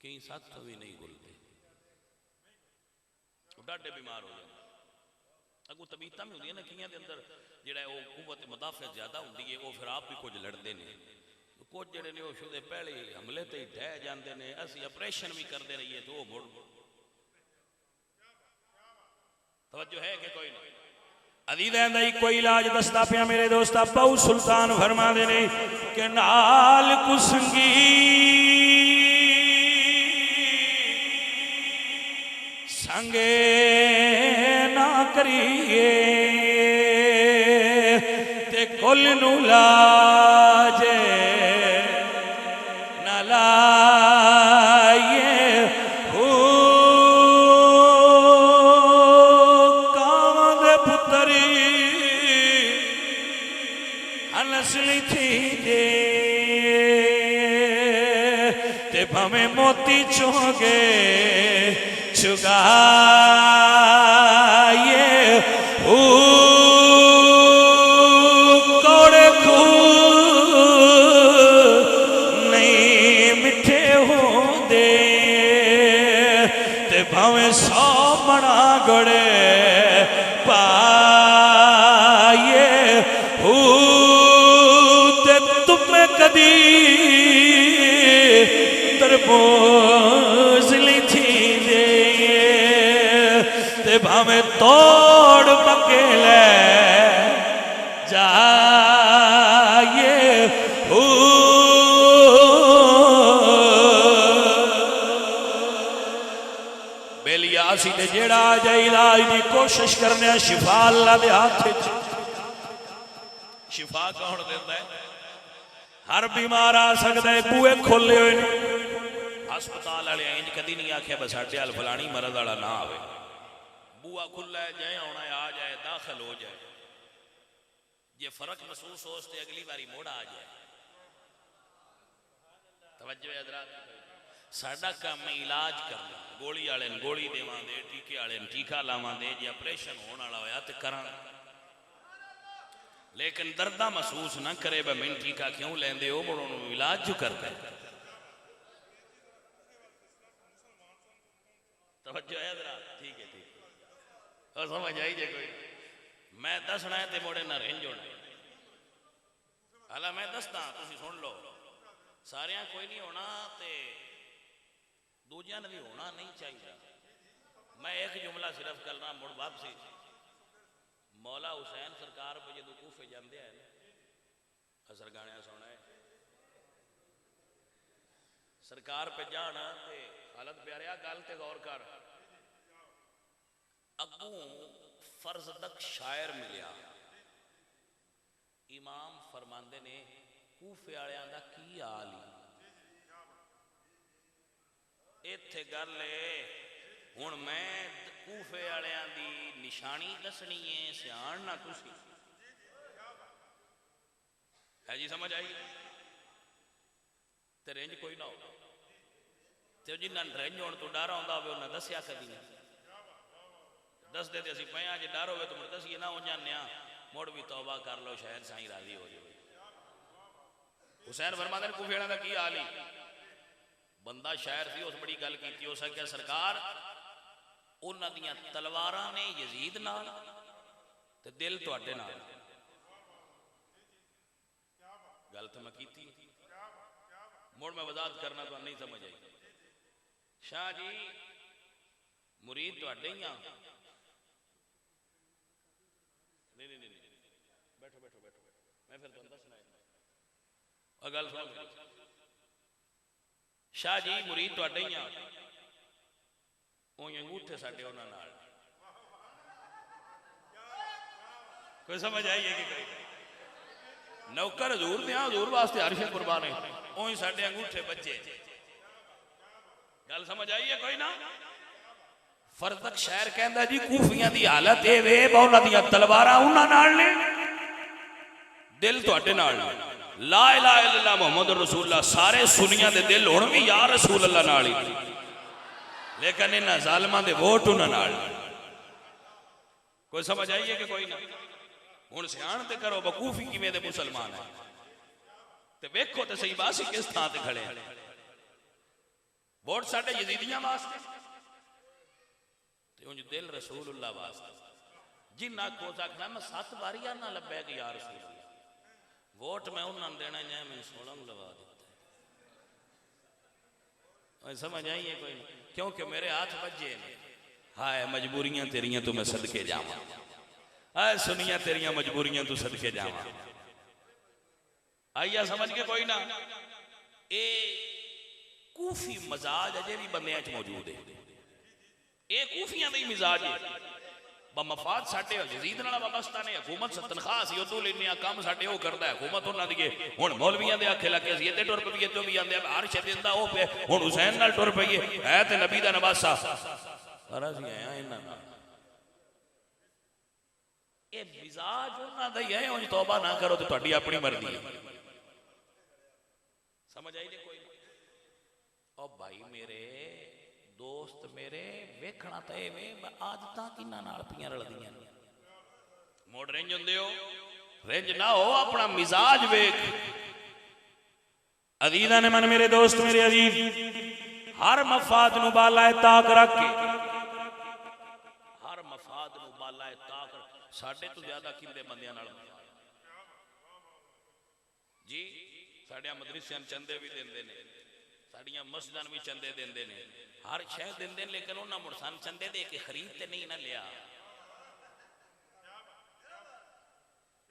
कई साथ भी नहीं भूलते, डाडे बीमार हो जाते। अगू तबीयत भी होंगे ना कई के अंदर जोड़ा वो कुव्वत मुदाफियत ज्यादा होंगी है, वो फिर आप भी कुछ लड़ते हैं। कुछ जोड़े ने शुदे पहले हमले ते ही ढह जाते हैं, असी ऑपरेशन भी करते रहिए तो वो मुड़। तवज्जो है कि कोई नहीं?
अदीदां दा कोई इलाज दसदा पिया मेरे दोस्त बहु सुल्तान फरमाते ने कि नाल कुसंगी संगे ना करिए ते कुल नू लाजे ना लाइए हो कावां दे पुतरी भावे मोती चोगे चुगाए कौड़े खू नहीं मिठे होंदे ते भावे 100 मणा गड़े पाए ते तुम्हें कदी तरबूज लिखी दे ते भावे तोड़ पकेले जाए बेलिया असी ते जेड़ा जाए इलाज की कोशिश करने शिफा अल्लाह दे हाथ शिफा कौन देता है हर बीमार आ सकता है बूहे खोले हुए ने हस्पताल वाले इंज कदी नहीं आख्या बस साडे हाल फलानी मरद वाला ना आवे बूहा खुला है जाए आना आ जाए दाखिल हो जाए जे फर्क महसूस हो तो अगली बारी मोड़ आ जाए तवज्जो है हज़रात साडा काम है इलाज करना गोली वाले गोली देवांगे टीके वाले टीका लावांगे जे ऑपरेशन होने वाला होया तो करा लेकिन दर्दा महसूस ना करे मैं टीका क्यों लेंदे हो मुड़ इलाज जो करता है तवज्जो है हज़रात ठीक है और समझ आई जे कोई मैं दसना है तो मोड़े ना रेंज होना हालां मैं दसदा तुसीं सुन लो सारियां कोई नहीं होना ते दूजियां ने भी होना नहीं चाहिए मैं एक जुमला सिर्फ करना मुड़ वापसी मौला हुसैन सरकार पे जो कूफे जाते हैं असर गाने सुना है सरकार पे जाना ते हालत प्यारिया गल ते गौर कर अगू फर्जदक शायर मिलिया इमाम फरमांदे ने कूफे वालियां दा की हाल इत्थे गल हुण मैं कूफे वालियां दी निशानी दसनी है सियाण ना तुसी है जी समझ आई ते रेंज कोई ना हो ते जिन्हां रेंज होने तो डर आउंदा होवे उन्हां दस्या कदी नहीं दस दे असीं पे जे डर होवे तो मुड़ दसीए ना हो जाने मुड़ भी तौबा कर लो शायद साईं राजी हो जाए हुसैन फरमांदे ने कूफे वालियां दा की हाल ही बंदा शायर सी उस बड़ी गल की हो सकिया सरकार उन्हां दियां तलवारां ने यजीद नाल ते दिल तुहाडे नाल गल तो मैं की मुड़ मैं वजाहत करना तो नहीं समझ आई शाह जी मुरीद तुहाडे ही नहीं नहीं नहीं बैठो बैठो बैठो मैं फिर तुहानू दसना है गल सुनो शाह जी मुरीद तुहाडे ही ਉਹ अंगूठे साडे उन्हां नाल कोई समझ आई है कि कोई नौकर हजूर दे हजूर वास्ते हर शे कुर्बान है ਉਹ साडे अंगूठे बच्चे गल समझ आई है कोई ना फर्जक शायर कहंदा जी कूफियां दी हालत ए वे उन्हां दी तलवारां उन्हां नाल ने दिल तुहाडे नाल ला इलाहा इल्लल्लाह मुहम्मद रसूलुल्लाह सारे सुनियां दे दिल हुण भी या रसूल अल्लाह नाल ही लेकिन इन्हां जालिमां दे वोट उन्हां नाल कोई समझ आई है कि कोई ना हुण सियाण ते करो बकूफी किवें दे मुसलमान है ते वेखो ते सही बासी किस थां ते खड़े वोट साडे यजीदियां वास्ते ते उंज दिल रसूलुल्लाह वास्ते जिन्ना को आखना मैं 7 बारी ना लब्बे कि या रसूल वोट मैं उन्होंने देना जाए मैं 16 लगा दिता समझ आई है कोई क्योंकि मेरे हाथ बजे हाय मजबूरियां तेरियां तो मैं सदके जावा हाय सुनिया तेरियां मजबूरियां तू सदके जावा आइया समझ के कोई ना ए कूफी मजाज अजे भी बंदे मौजूद है ये कूफियां दा ही मिजाज है बमफाद साडे यजीद नाल वाबस्ता ने हुकूमत से तनख्वाह सी उदू लेने काम साडे वो करदा है हुकूमत उन्हां दी हुण मौलवियां दे आखे लगे सी इते टुर पईए तो भी आंदे हर शे दिंदा ओ पे हुण हुसैन नाल टुर पईए है ते नबी दा नवासा सारा सी आया इन्हां नाल ए मिजाज उन्हां दा ही है हुण तौबा ना करो तो तुहाडी अपनी मर्जी है समझ आई ने कोई ना ए कूफियां दी मिजाज है कूफियां दा ही मिजाज है मिजाज उन्हां दा ही है हुण तौबा ना करो तो तुहाडी अपनी मर्जी है समझ आई ने कोई ना ए कूफियां दी मिजाज है
ओ भाई मेरे दोस्त मेरे वेखना तो आदत किन्ना नाल पियां रलदियां ने
मोड़ रेंज हुंदे हो रेंज ना हो अपना मिजाज वेख अजीज़ां ने मन मेरे दोस्त मेरे अजीज हर मफाद नु बालाए ताक रख के हर मफाद नु बालाए ताक साडे तो ज्यादा किंदे बंदियां नाल जी साडे मदरसियां चंदे भी देंदे ने साड़ियां मस्जिदां भी चंदे देंदे ने हर शह देंदे लेकिन उन्हां मुड़ सन चंदे दे के खरीद ते नहीं ना लिया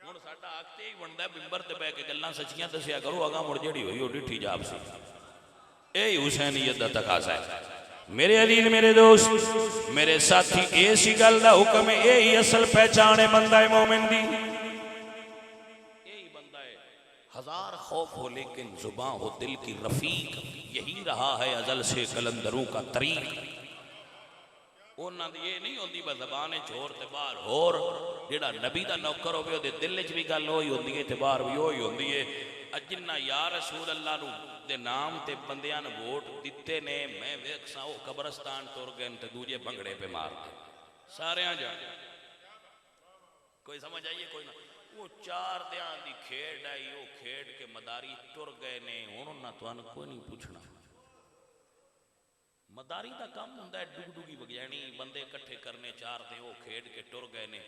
हुण साडा हक ते ही बनदा बिंबर ते बैठ के गल्लां सच्चियां दस्सिया करो अगा मुड़ जेड़ी होई ओ डिठी जाप सी ए हुसैनियत दा तकाज़ा है मेरे अजीज मेरे दोस्त मेरे साथी इसी गल दा हुक्म है यही असल पहचान है बंदा है मोमिन दी यही बंदा है
हजार खौफ हो लेकिन जुबां हो दिल की रफीक यही रहा है अजल से कलंदरों का तरीक
उन्हां दी ये नहीं होंदी बस ज़बान चोर ते बाहर होर जेड़ा नबी दा नौकर होवे ओदे दिल च भी गल होई होंदी है ते बाहर भी होई होंदी है जिन्ना या रसूल अल्लाह नु दे नाम ते बंदियां ने वोट दिते ने मैं वेखसा ओ कब्रस्तान तुर गए ते दूजे भंगड़े पे मार दे सारे जा कोई समझ आइए कोई ना वो चार दियां दी खेड आई वो खेड के मदारी तुर गए ने हुण ना तुहानू कोई नहीं पूछना मदारी का काम होंदा है डुगडुगी बगैनी बंदे इकट्ठे करने चार ते वो खेड के टुर गए ने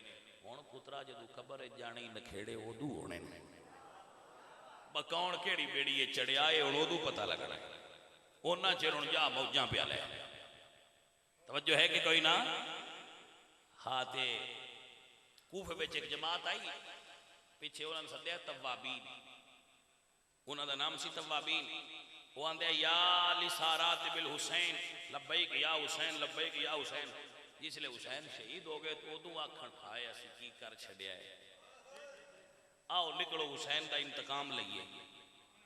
हुण पुत्रा जदों खबर जाने नखेड़े उदू होने ने कौन केड़ी बेड़ी चढ़िया है हुण उदू पता लगना उन्ना चिर हुण जा मौजां पिया लै तवज्जो है कि कोई ना हाँ ते कूफे विच एक जमात आई पिछे उन्होंने सद्या तवाबीन उन्हों का नाम सी तवाबीन वो आंदे या लिसारात बिल हुसैन लब्बैक या हुसैन लब्बैक या हुसैन जिसले हुसैन शहीद हो गए तो उदू आखण खाए असीं की कर छड्या है आओ निकलो हुसैन का इंतकाम लईए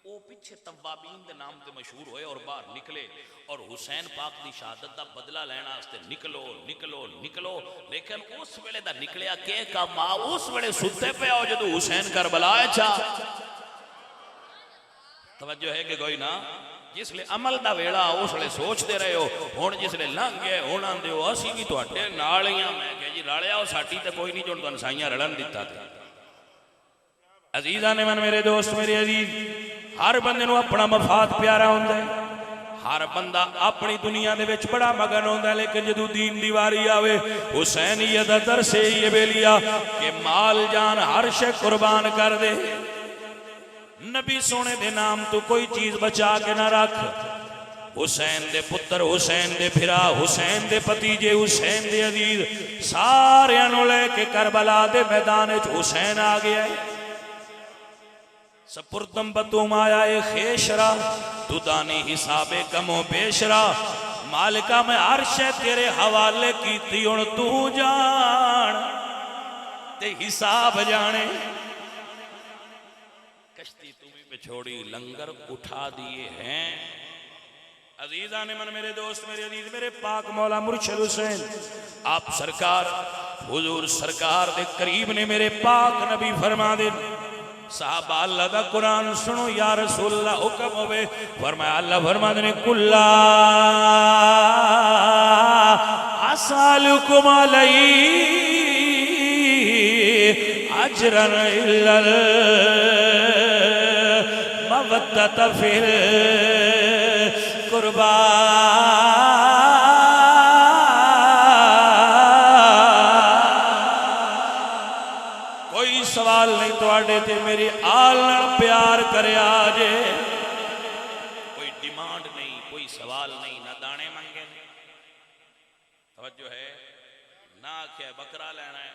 वो पिछे तवाबीन के नाम से मशहूर होए और बाहर निकले और हुसैन पाक की शहादत का बदला लेना निकलो निकलो निकलो लेकिन उस वेले दा निकलिया के काम आ उस वेले सुते पे आओ जदों हुसैन करबला चा तवज्जो है कि कोई ना जिसले अमल दा वेला उस वेले सोचते रहे हो हुण जिसले लंघ गए हुण आंदे हो असीं भी तुहाडे नाल ही आ मैं कह जी रलिया साडी ते कोई नहीं जो तुहानूं साईयां रलन दिता ते अजीज़ां ने मन मेरे दोस्त मेरे अजीज हर बंदे नूं अपना मफाद प्यारा हुंदा है हर बंदा अपनी दुनिया दे विच बड़ा मगन होंदा लेकिन जदों दीन दी वारी आवे हुसैनियत दा दरस ये बेलिया कि माल जान हर शे कुर्बान कर दे नबी सोने दे नाम तो कोई चीज बचा के ना रख हुसैन दे पुत्र हुसैन दे फिरा हुसैन दे भतीजे हुसैन दे अजीज सारियां नूं लेके करबला दे मैदान च हुसैन आ गया है सपुर्दम बतुम आया ए खेशरा तू दानी हिसाबे कमो बेशरा मालिका मैं हर शे तेरे हवाले कीती हुण तू जान ते हिसाब जाने कश्ती तू भी बिछोड़ी लंगर उठा दिए हैं अजीज़ां ने मन मेरे दोस्त मेरे अजीज मेरे पाक मौला मुर्शिद हुसैन आप सरकार हुजूर सरकार दे करीब ने मेरे पाक नबी फरमा दे साहबा अल्लाह दा कुरान सुनो या रसूल अल्लाह हुक्म होवे फरमाया अल्लाह फरमाते ने कुल्ला असलुकुम अलैहि अजरन इल्लल मवद्दत फिल कुर्बा सवाल नहीं तुहाडे ते मेरी आल नाल प्यार करया जे कोई डिमांड नहीं कोई सवाल नहीं ना दाने मंगे तवज्जो है ना आख्या बकरा लेना है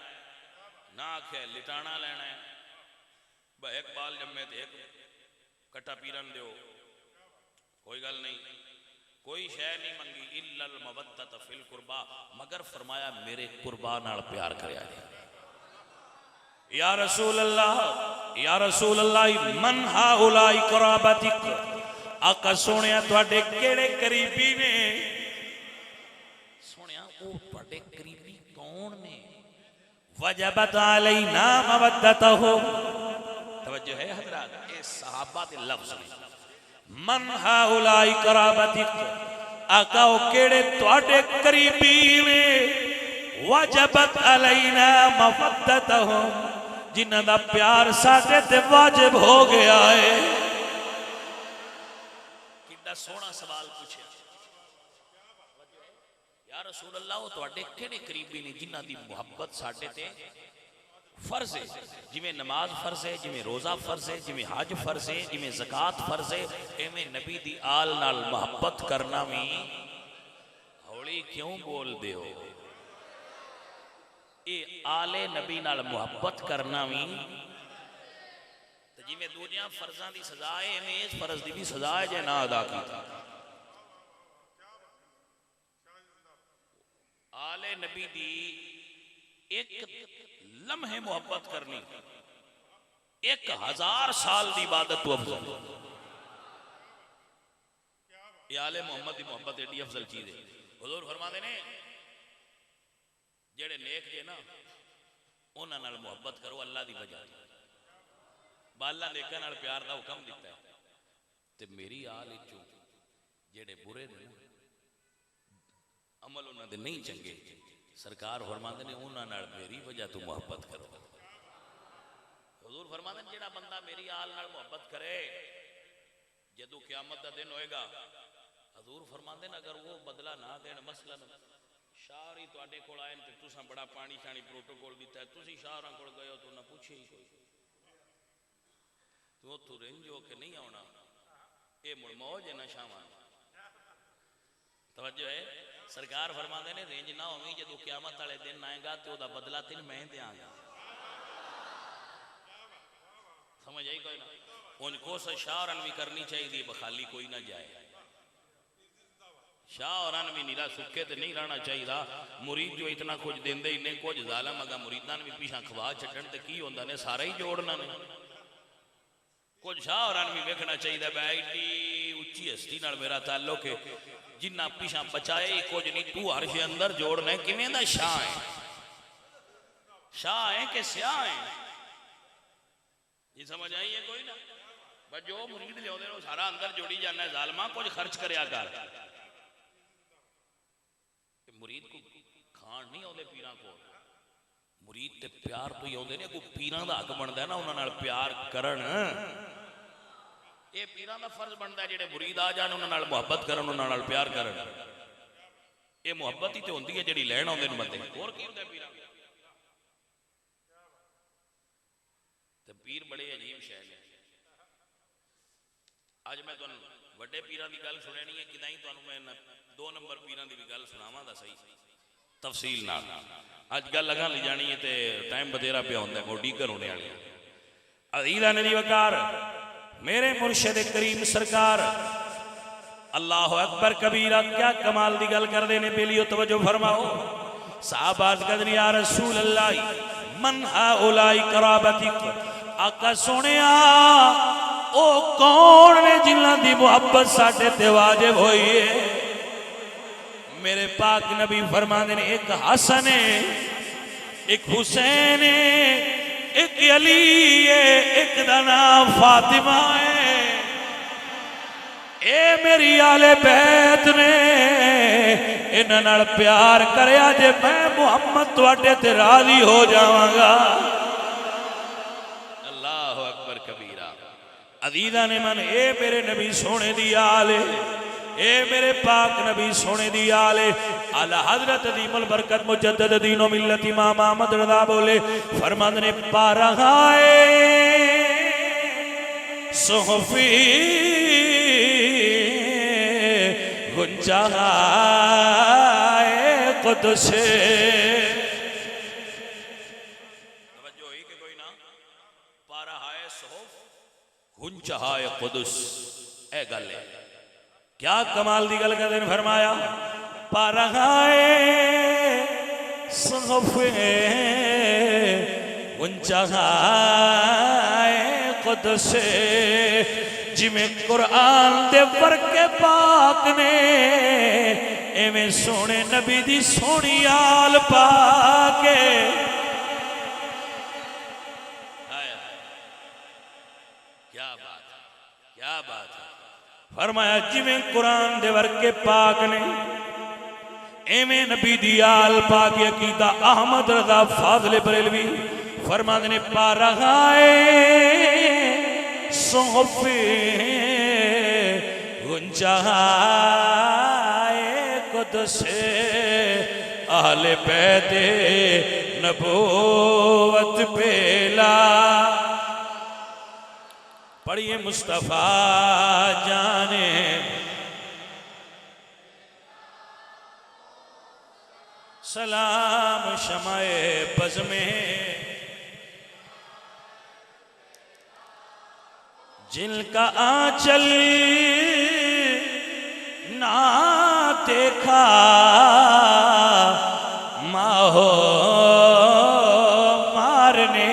ना आख्या लिटाना लेना है एक बाल जम्मे ते एक कट्टा पीरन दो कोई गल नहीं कोई शय नहीं मंगी इल्लल मवद्दत फिल कुर्बा मगर फरमाया मेरे कुर्बा नाल प्यार करया जे या रसूल अल्लाह मन हाउलाई कराबतिक आका सोनिया तुहाडे केड़े करीबी ने सोनिया ओ तुहाडे करीबी कौन ने वजबत अलैना मवद्दतहु तवज्जो है हजरत ये सहाबा दे लफ्ज ने मन हाउलाई कराबतिक, आका ओ केड़े तुहाडे करीबी ने, वजबत अलैना मफद्दतहुम, जिन्हां दा प्यार साडे ते वाजिब हो गया है। कितना सोहना सवाल पूछे या रसूल अल्लाह, वो तुहाडे केड़े करीबी ने जिन्हां दी मुहब्बत साडे ते फर्ज है, जिमें नमाज फर्ज है, जिमें रोजा फर्ज है, जिमें हज फर्ज है, जिमें ज़कात फर्ज है, एवें नबी दी आल नाल मोहब्बत करना भी। हौली क्यों बोल दे हो? ये आले नबी नाल मोहब्बत करना भी तो जिमें दूजियां फर्जां दी सजा है, एवें इस फर्ज दी भी सजा है जे ना अदा की। आले नबी दी एक लम्हे मोहब्बत करनी 1000 साल की इबादत तो अफजल। ये आले मोहम्मद की मोहब्बत एडी अफजल चीज है। हुजूर फरमाते ने जेड़े नेक जे ना उन्हां नाल मोहब्बत करो अल्लाह दी वजह। बाला नेकां नाल प्यार दा हुक्म दिता है ते मेरी आल विचों जेड़े बुरे ने अमल उन्हां दे नहीं चंगे, सरकार फरमाते ने उन्हां नाल मेरी वजह तो मोहब्बत करो। हुजूर फरमाते ने जेड़ा बंदा मेरी आल नाल मोहब्बत करे जदों क़यामत दा दिन होएगा, हुजूर फरमाते ने अगर वो बदला ना देन, मसलन शाहरी तुहाडे कोल आए ते तुसां बड़ा पानी शानी प्रोटोकॉल दिता है, तुसीं शाहरां कोल गए हो तो ना पूछे ही कोई, तू उत्थों रेंज हो के नहीं आउणा, ये मुड़ मौज है ना शामां। तवज्जो है? सरकार फरमाते ने रेंज ना होवी, जदों क़यामत वाले दिन आएगा तो ओदा बदला तेन मैं देंगा। समझ आई कोई ना? उन कोशिश शाहरन भी करनी चाहिए, बखाली कोई ना जाए। शाहरन भी निरा सुखे तो नहीं रहना चाहिए। मुरीद जो इतना कुछ देंदे ही नहीं, कुछ जालम अगर मुरीदां भी पीछा खवा छड्डण ते की होंदा ने, सारा ही जोड़ना ने। कुछ शाहरन भी वेखना चाहिए, बैठी उच्ची हस्ती नाल मेरा ताल्लुक है, जिन्ना पीछा बचाए ही कुछ नहीं, तू हर शे अंदर जोड़ना है। किवें दा शाह है? शाह है कि स्याह है? ये समझ आई है कोई ना? बस जो मुरीद लियाउंदे ने सारा अंदर जोड़ी जाना है। जालमा कुछ खर्च करया कर। मुरीद को खान नहीं आउंदे पीरां को, मुरीद ते प्यार तो ही आउंदे ने। कोई पीरां दा हक बनदा है ना उन्हां नाल प्यार करन। ये पीरां दा फर्ज बनता है जेडे मुरीद आ जान उन्हां नाल मुहब्बत करन, उन्हां नाल प्यार करन। ये मुहब्बत ही तो होंदी है जेडी लैण आउंदे ने बंदे। होर की हुंदा पीरां ते पीर बड़े अजीब शै ने। अज मैं तुहानूं वड्डे पीरां दी गल सुणनी है, किदां ही तुहानूं मैं 2 नंबर पीरां दी भी गल सुणावां दा सही तफसील नाल। अज गल लगा ली जानी है ते टाइम बतेरा पिया हुंदा है, मोडी घर होने वाली। अज़ीज़ान ने वकार मेरे मुर्शिद करीम सरकार अल्लाह अकबर कबीरा क्या कमाल दी गल कर देने बेलियो तवज्जो फरमाओ। साहबाज कदर या रसूल अल्लाह मन हाउलाई कराबतिक, आका सोनिया ओ कौन ने जिन्हां दी मुहब्बत साडे ते वाजिब होई है। मेरे पाक नबी फरमाते ने एक हसन है, एक हुसैन है, एक अली है, एक दा नाम फातिमा है। ए मेरी आले बैत ने इन्हां नाल प्यार करया जे मैं मुहम्मद तुहाडे ते राजी हो जावांगा। अल्लाह अकबर कबीरा। अज़ीज़ा ने मन ए मेरे नबी सोने दी आल है, ए मेरे पाक नबी सोने दी आल है। आला हजरत अदीमुल बरकत मुजद्दिद दीनो मिल्लत इमाम अहमद रज़ा बोले फरमाते ने पारहाए सोहफी गुंजाए कुदस। तवज्जो है कि कोई ना? पारहाए सोहफ गुंजाए कुदस, ए गल है। क्या कमाल दी गल कर देन फरमाया पारहाए सोहफे गुंजाए कुदस। जिमें कुरान दे वर्के पाक ने एवें सोने नबी दी सोनी आल पाके। क्या बात है, क्या बात है। फरमाया जिवें कुरान दे वर्के पाक ने एवें नबी दी आल पाक अकीदा अहमद रजा फाज़िल बरेलवी फरमाते ने पा रहा है सोफे गुंजाए कुदस अहले बैते नबूवत पेला। पढ़िए मुस्तफा जाने सलाम शमाए बज़ में जिनका आंचल ना देखा माहो मारने।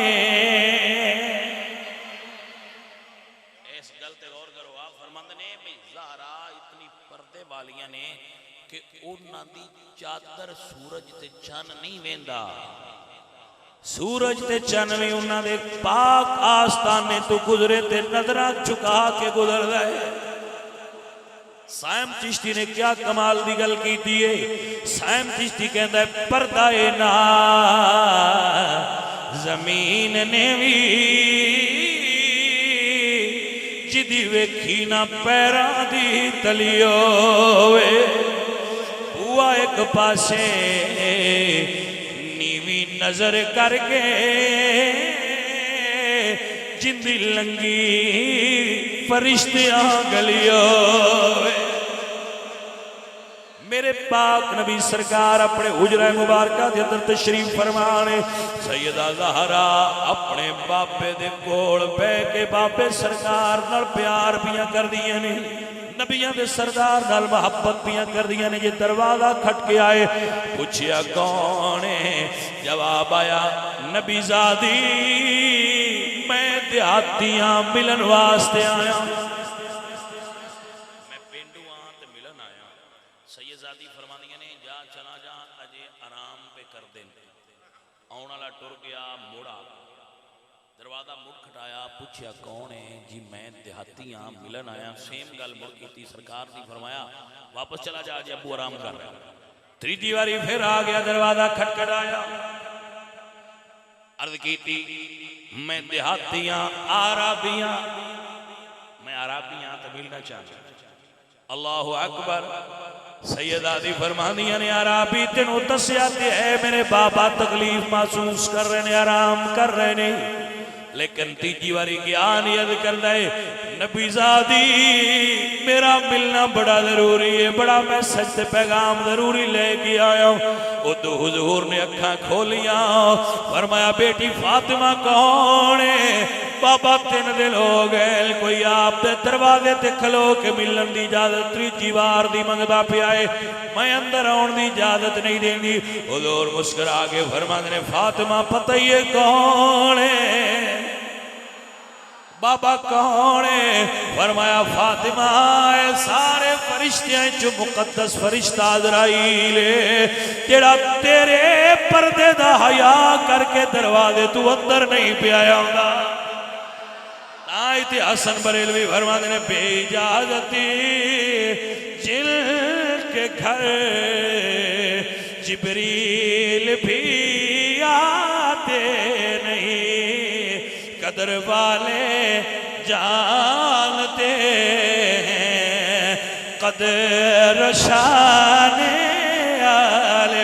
इस गल ते गौर करो। आप फरमाते ने भाई ज़हरा इतनी पर्दे वालियां ने कि उन्हां दी चादर सूरज ते चन्न नहीं वेंदा। सूरज ते चन्न भी उन्हां दे पाक आस्ताने तो गुजरे ते नजरां झुका के गुजरदा है। साइम चिश्ती ने क्या कमाल दी गल कीती है। साइम चिश्ती कहंदा है पर्दा ए ना जमीन ने भी जिदी वेखी ना पैरां दी तलियो वे बुआ एक पासे नीवी नजर करके जिंदी लंगी फरिश्तियां गलियो। मेरे पाक नबी सरकार अपने हुजरा मुबारका दे अंदर तशरीफ फरमाने सैयदा ज़हरा अपने बाबे दे कोल बह के बाबे सरकार नाल प्यार पियां करदियां ने नबियां दे सरदार नाल मोहब्बत पियां करदियां ने। जे दरवाजा खटके आए पूछया कौन है जवाब आया नबी ज़ादी मैं देहातियां मिलन वास्ते आया। मैं पेंडू ते मिलन आया। सैयदादी फरमादियां ने जा चला जा अजे आराम पे कर दे। आने वाला टुर गया मोड़ा दरवाजा मुड़ खटाया पूछया कौन है जी मैं देहातियां मिलन आया। सेम गल मुड़ की सरकार ने फरमाया वापस चला जा अजे अबू आराम कर रहा। तीसरी बारी फिर आ गया दरवाजा खटखटाया अर्ज की मैं देहातियां आराबियां मैं आराबियां तो मिलना चाहता। अल्लाह अकबर। सैयदादी फरमादियां ने आराबी तेनों दस्या ते है मेरे बाबा तकलीफ महसूस कर रहे ने आराम कर रहे ने। लेकिन तीजी बारी ज्ञान यद करता है नबी ज़ादी मेरा मिलना बड़ा जरूरी है बड़ा मैसेज ते पैगाम जरूरी लेके आया हूं। उदो हुजूर ने अखा खोलिया फरमाया बेटी फातिमा कौन है। बाबा 3 दिन हो गए कोई आप दे दरवाजे ते खलो के मिलन की इजाजत तीजी बार दी मंगदा पिया है मैं अंदर आने की इजाजत नहीं देंगी। हुजूर मुस्कुरा के फरमाते ने फातिमा पता ही है कौन है। बाबा कौन है फरमाया फातिमा सारे फरिश्तियां चो मुकद्दस फरिश्ता अज़राईल जेड़ा तेरे पर्दे दा हया करके दरवाजे तू अंदर नहीं पिया आंदा। आयत हसन बरेलवी फरमाते ने बेइजाजती जिनके घर जिब्रील भी आते नहीं कदर वाले जानते हैं कदर शाने आले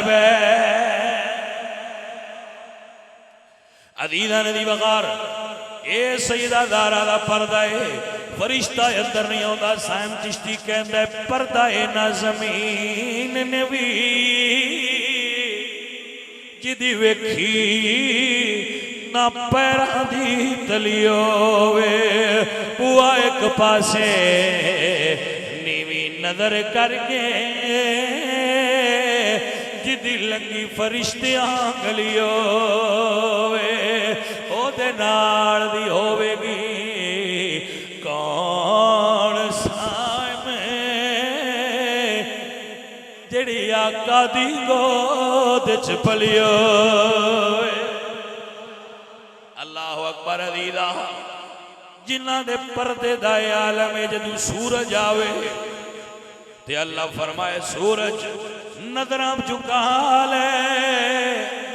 अदीदा नदी बगार ए सैयदा ज़हरा दा पर्दा है फरिश्ता अंदर नहीं आता। साइम चिश्ती कहंदा है पर्दा है ना जमीन ने भी जिदी वेखी ना पैरां दी तलियो वे बुआ एक पासे नीवी नजर करके जिदी लंगी फरिश्तियां गलियो वे ओदे नाल दी होवेगी कौन साइम जेड़ी आका दी गोद च पलियो। अल्लाह अकबर अदीदा जिन्हां दे पर्दे दा आलम है जदों सूरज आवे ते अल्लाह फरमाए सूरज नजरां झुका ले,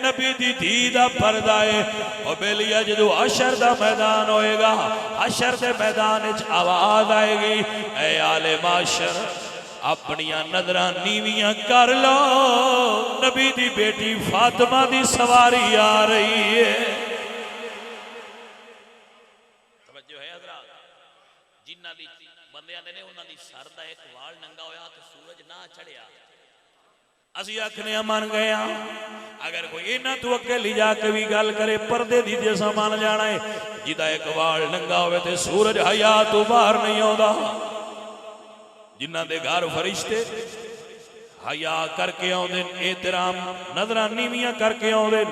नबी दी धी दा पर्दा है। और बेलिया जदों हशर दा मैदान होएगा, हशर दे मैदान विच आवाज आएगी, ऐ आले माशर अपनियां नजरां नीवियां कर लो, नबी दी बेटी फातिमा दी सवारी आ रही है। तवज्जो है हज़रात, जिन्हां दी बंदे आंदे ने उन्हां दी सर दा एक वाल नंगा होया ते सूरज ना चढ़िया, असी आखने मन गए। अगर कोई इन्हां तू अगे ले जाके भी गल करे पर्दे दी जैसा मान जाना है, जिदा एक वाल नंगा होवे ते सूरज हया तो बाहर नहीं आउंदा। जिन्हां दे घर फरिश्ते हया करके आउंदे, एहतराम नजरां नीवियां करके आउंदे,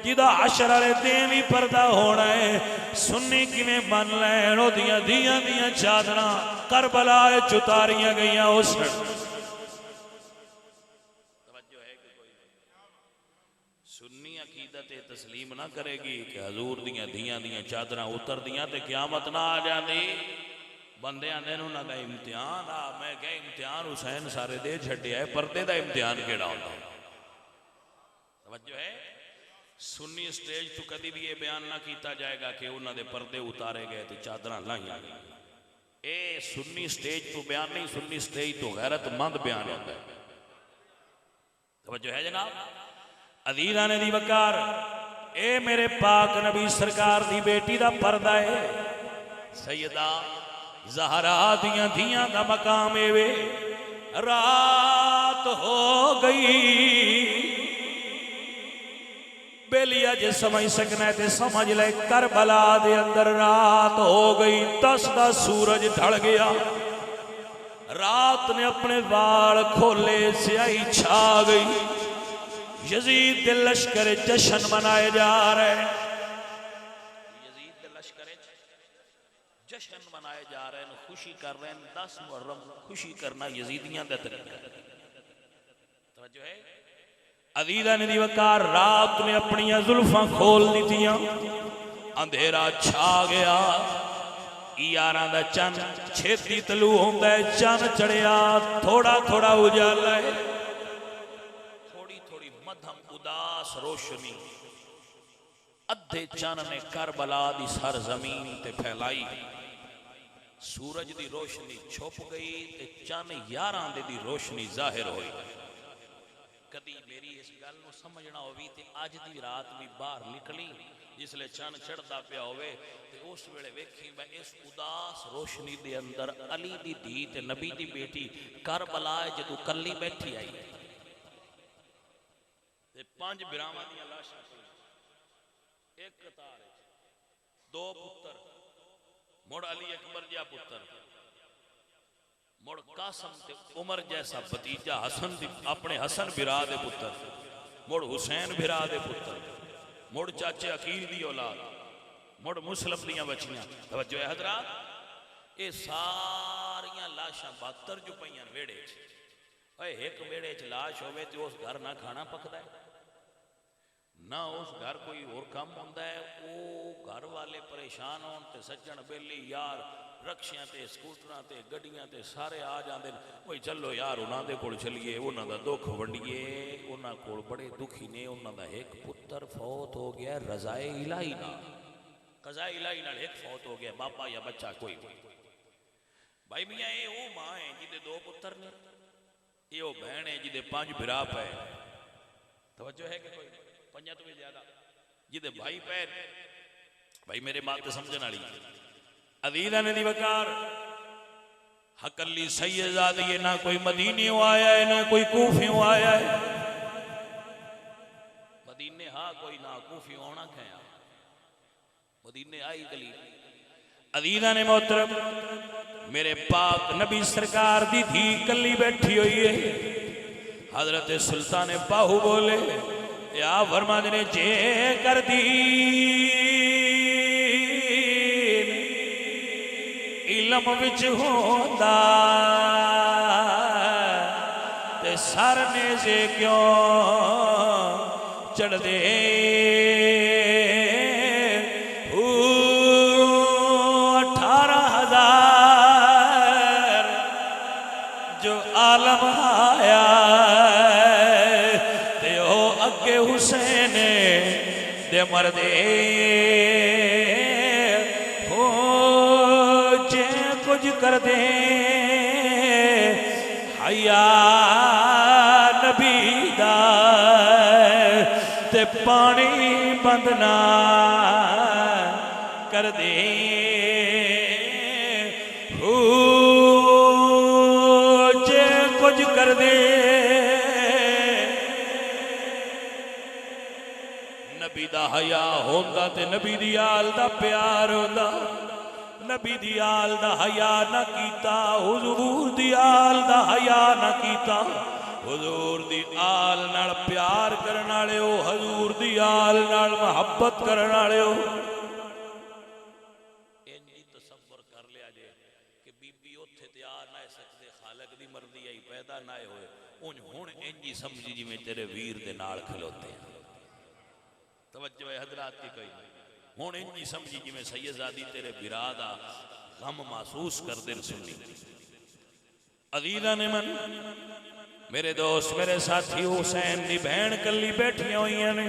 जिदा हशर वाले दिन भी पर्दा होना है, सुन्नी किवें मन लैन ओदियां धीआं दियां चादरां करबला च उतारियां गईयां। उस सुन्नी अकीदत तस्लीम ना करेगी कि हजूर दियां धीआं दियां चादरां उतर दियां ते क़यामत ना आ जाती। बंदे आंदे ने उन्हां दा इम्तिहान आ, मैं क्या इम्तिहान हुसैन सारे दे छड्डिया है, पर्दे दा इम्तिहान केड़ा होंदा? तवज्जो है। सुन्नी स्टेज तो कभी भी ये बयान ना किया जाएगा कि उन्हां दे पर्दे उतारे गए तो चादरां लाइयां गईयां। ए सुन्नी स्टेज तो बयान नहीं, सुन्नी स्टेज तो गैरतमंद बयान होता है। तवज्जो है जनाब। अजीज़ां ने दी वकार, ए मेरे पाक नबी सरकार दी बेटी दा पर्दा है, सैयदा ज़हरा दियां धियां दा मकाम एवे। रात हो गई, बेलिया जे समझ सकना है ते समझ ले, करबला दे अंदर रात हो गई, 10 दा सूरज ढल गया। रात ने अपने वाल खोले, स्याही छा गई। यजीद के लश्कर जश्न मनाए जा रहे हैं, यजीद के लश्कर जश्न मनाए जा रहे हैं, खुशी कर रहे हैं। 10 मुहर्रम खुशी करना यजीदियां दा तरीका है। तवज्जो है। अजीज़ां ने दी वकार, रात ने अपनी जुल्फां खोल दीतियां, अंधेरा छा गया। 11 दा चन छेती तलू होंदा है, चन चढ़िया, थोड़ा थोड़ा उजाला है, मध्यम उदास रोशनी अद्धे चन ने करबला दी सरजमीन ते फैलाई। सूरज दी रोशनी छुप गई ते चन 11 दी रोशनी जाहिर हुई। कदी मेरी इस गल नूं समझना होवी ते अज दी रात भी बाहर निकली, जिसले चन चढ़दा पिया होवे ते उस वेले वेखी मैं इस उदास रोशनी दे अंदर अली दी धी ते नबी दी बेटी करबला जदों कल्ली बैठी आई, 5 बिरावां दी लाशां एक कतार, 2 पुत्र, मुड़ अली अकबर जा पुत्र, मुड़ कासम ते उमर जैसा भतीजा हसन अपने हसन बिरा दे पुत्र, मुड़ हुसैन बिरा दे पुत्र, मुड़ चाचे अकील दी औलाद, मुड़ मुस्लिम दियां बच्चियां। तवज्जो है हज़रात, ये सारियां लाशां 72 जो पईयां वेड़े च। एक वेड़े च लाश होवे ते उस घर ना खाना पकदा है, ना उस घर कोई और काम होंदा है। वो घर वाले परेशान होन ते सज्जन बेली यार रक्षियां ते स्कूटरां ते गड्डियां ते सारे आ जांदे ने, ओए चलो यार उन्हां दे कोल चलिए, उन्हां दा दुख वंडिए। उन्हां कोल बड़े दुखी ने, उन्हां दा एक पुत्र फौत हो गया रज़ाए इलाही नाल, क़ज़ाए इलाही नाल एक फौत हो गया, बापा या बच्चा कोई। भाई मियां ये वो मां है जिदे 2 पुत्र ने, ये वो बहन है जिदे 5 बिरा पे। तवज्जो है कि कोई 5 तो भी ज्यादा जिदे भाई पैर। भाई मेरे बात समझने वाली अजीज़ां ने दी वकार, हकली सैयदादी है, ना कोई मदीनियों आया है ना कोई कूफियों आया है। मदीने हाँ कोई ना कूफियों आना खया, मदीने आई गली। अजीज़ां ने मोहतरम मेरे पाक नबी सरकार दी धी कली बैठी हुई है। हजरत सुल्तान बाहू बोले, या फरमाते ने जे कर दी इलम विच होंदा ते सर ने से क्यों चढ़ दे। 18 दे मरदे हो जे कुछ कर दे हया नबी दा ते पानी बंद ना कर दे हो जे कुछ कर दे नबी दा हया होंदा ते नबी दी आल दा प्यार होंदा नबी दी आल दा हया ना कीता हुजूर दी आल दा हया ना कीता हुजूर दी आल नाल प्यार करन वाले हो हुजूर दी आल नाल मोहब्बत करन वाले हो इंजी तसव्वुर कर लिया जे कि बीबी ओथे तैयार ना हो सकदे खालिक दी मर्जी आई पैदा ना होए उन हुण इंजी समझी जिवें तेरे वीर दे नाल खलोते हैं तवज्जो है हजरात की कोई हुण इंजी समझी जिवें सैयदजादी तेरे बिरा दा गम महसूस कर दे सुनी अजीजा ने मन मेरे दोस्त मेरे साथी हुसैन दी बहन कली बैठियां हुई ने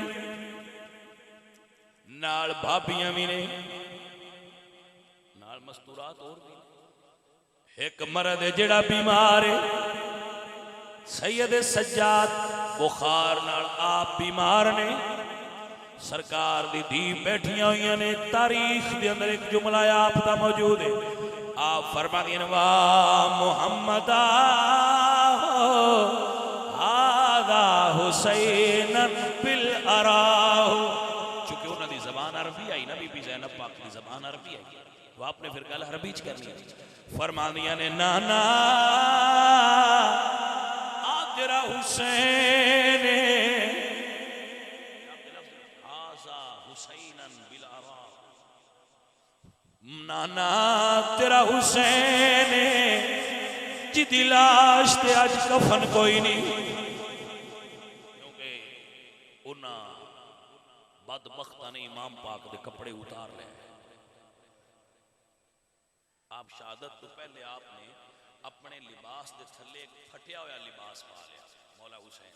नाल भाबियां भी ने नाल मस्तूरात और भी एक मर्द है जेड़ा बीमार है सैयद सज्जाद बुखार नाल आप बीमार ने सरकार दी धी बैठियां हुई ने तारीख दे अंदर एक जुमला आप दा मौजूद है आप फरमाती हैं वाह मुहम्मदा हादा हुसैन बिल अराह चूंकि उन्होंने ज़बान अरबी आई ना बीबी ज़ैनब पाक की ज़बान अरबी आई तो आपने फिर गल अरबी च करनी फरमादियां ने नाना आ तेरा हुसैन नाना तेरा हुसैन जिदी लाश ते अज कफन कोई नहीं क्योंकि उन्हां बदबख्ता ने इमाम पाक दे कपड़े उतार ले आप शहादत तो पहले आपने अपने लिबास दे थल्ले फटिया हुआ लिबास पा लिया मौला हुसैन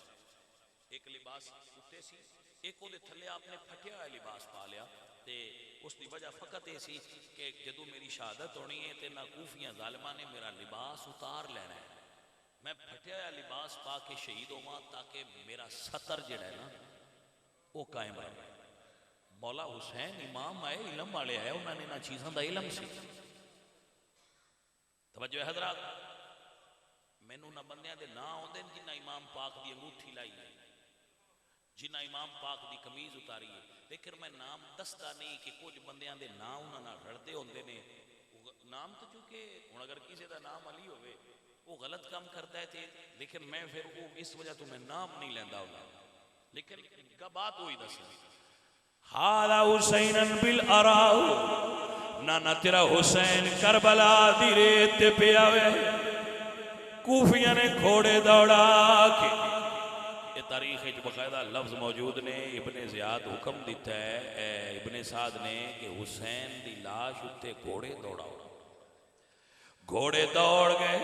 एक लिबास उत्ते सी एक ओदे थल्ले आपने फटिया हुआ लिबास पा लिया ते उसकी वजह फकत ये सी कि जदों मेरी शहादत होनी है तो ना कूफियां जालिमां ने मेरा लिबास उतार लेना है मैं फटिया हुआ लिबास पा के शहीद होवां ताकि मेरा सतर जिहड़ा है ना वो कायम रहे मौला हुसैन इमाम आए इलम वाले आए उन्होंने इन्हां चीज़ों का इलम सी तवज्जो है हज़रात मैनू ना बंदियां दे ना आउंदे जिन्हां इमाम पाक दी अंगूठी लाई है जिन्हां इमाम पाक दी कमीज उतारी है लेकिन मैं नाम दसदा नहीं कि कुछ बंदियां दे नाम उन्हां नाल रलदे होंदे ने नाम तो चूंकि हुण अगर किसी का नाम अली होवे वो गलत काम करता है थे लेकिन मैं फिर वो इस वजह तो मैं नाम नहीं लैंदा हुंदा लेकिन बात वही दस हादा हुसैन बिल अराह नाना तेरा हुसैन करबला दी रेत ते पिया वे कूफियां ने घोड़े दौड़ा के तारीख बकायदा लफ्ज मौजूद ने इब्ने ज़ियाद हुक्म दिता है इब्ने साद ने कि हुसैन की लाश उत्ते घोड़े दौड़ाओ घोड़े दौड़ गए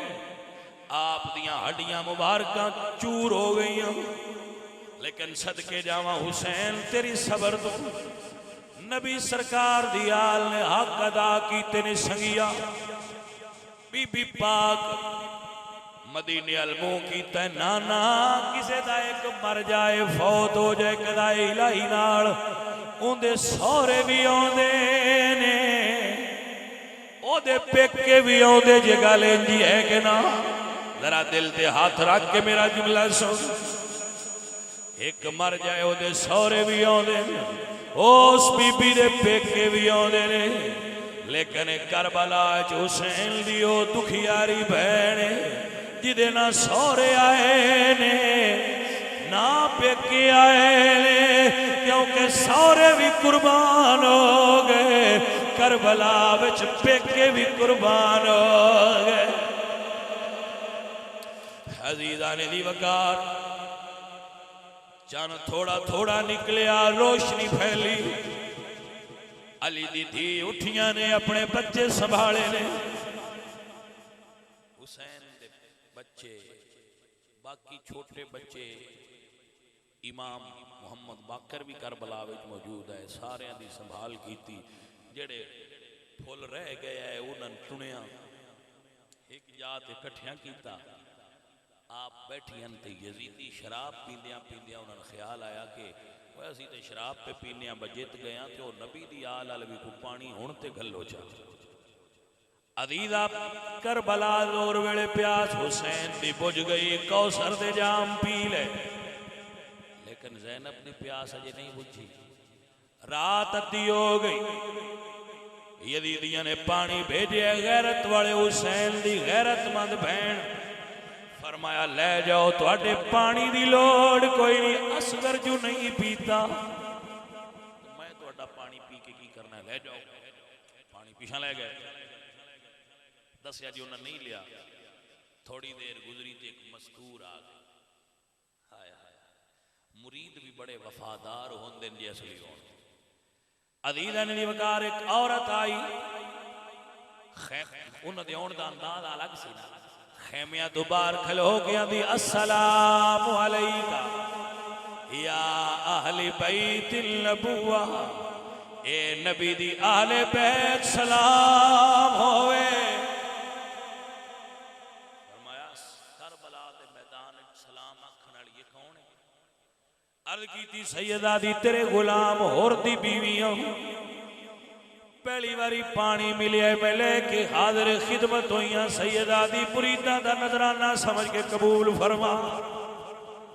आप दियां हड्डियां मुबारक चूर हो गई लेकिन सदके जावा हुसैन तेरी सबर तो नबी सरकार दी आल ने हक अदा कीते ने संगिया बीबी पाक मदीने अलमो कीता नाना किसे दा एक मर जाए फौत हो जाए कदाई इलाही नाल उंदे सौरे भी आउंदे ने ओदे पेके भी आउंदे जे गल इंजी है कि ना जरा दिल ते हाथ रख के मेरा जुमला सुन एक मर जाए ओदे सौरे भी आउंदे उस बीबी दे पेके भी आउंदे ने लेकिन करबला च हुसैन दी ओ दुखियारी भैण जिदे ना सौरे आए ने ना पेके आए ने क्योंकि सौरे भी कुर्बान हो गए करबला विच पेके भी कुर्बान हो गए अजीज़ा ने दी वकार चन थोड़ा थोड़ा निकलिया रोशनी फैली अली दी धी उठियां ने अपने बच्चे संभाले ने हुसैन दे बच्चे बाकी छोटे बच्चे
इमाम मुहम्मद बाकर भी करबला विच मौजूद है। सारियां दी संभाल कीती, जेड़े फुल रह गए है उन्होंने चुनिया, एक जात इकट्ठिया किया। आप बैठियन ते यजीदी शराब पींदिया पींदिया उन्होंने ख्याल आया कि असी तो शराब पे पीने बजित गया तो नबी दी आल अल भी को पानी हुण ते गलो चा। अदीदा करबला जोर वेले प्यास हुसैन दी बुझ गई, कौसर दे जाम पी ले, लेकिन ज़ैनब ने प्यास अजे नहीं बुझी। रात अद्धी हो गई, यजीदियां ने पानी भेजे। गैरत वाले हुसैन दी गैरतमंद बहन फरमाया ले जाओ, तुहाडे पानी दी लोड़ कोई नहीं, असगर जो नहीं पीता मैं तुहाडा पानी पी के की करना है, ले जाओ। पानी पीछा ले गए, दसिया जी उन्हें नहीं लिया। थोड़ी देर गुजरी तो एक मस्तूर आ गई। हाय हाय, मुरीद भी बड़े वफादार होंदे ने असली होण। अदीदा ने वकार एक औरत आई, उन्हें दे आउण दा अंदाज अलग सी ना। खेमिया तो बाहर खलो के आंदी अस्सलामु अलैका या अहले बैतिल नबुवा, ए नबी दी आले बैत सलाम होवे। फरमाया करबला दे मैदान विच सलाम आखण वाली ये कौन है? अर्ज कीती सैयदा दी तेरे गुलाम होर दी बीवियां, पहली बारी पानी मिले मैं लेके हाजिर खिदमत हुई। सैयदा दी मुरीदा दा नजराना समझ के कबूल फरमा।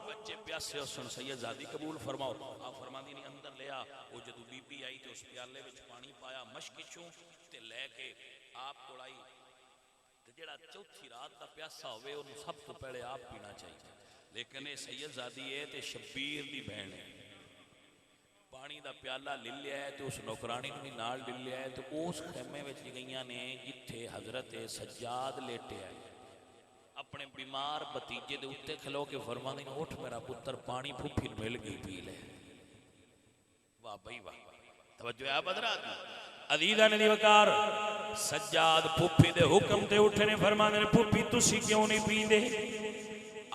बच्चे प्यासे सुन सैयदा दी कबूल फरमाओ। आप फरमांदी नहीं अंदर लिया। वो जदों बीबी आई तो उस प्याले विच पानी पाया मशक चों ते लेके आप कोल आई। ते जेड़ा चौथी रात दा प्यासा होवे उन्हें सब तो पहले आप पीना चाहिए, लेकिन ये सैयदा दी है ते शब्बीर दी बहन है। पानी का प्याला ले लिया है तो उस नौकरानी भी नाल ले लिया है। तो उस खेमे में गई ने जिथे हजरत सज्जाद लेटे है, अपने बीमार भतीजे के उत्ते खलो के फरमांदी उठ मेरा पुत्र पानी फुफी मिल गई पी ले। वाह भाई वाह, तवज्जो है बदरा। अदीदा ने वकार सज्जाद फुफी दे हुक्म ते उठे ने, फरमांदे ने फुफी तुसी क्यों नहीं पींदे?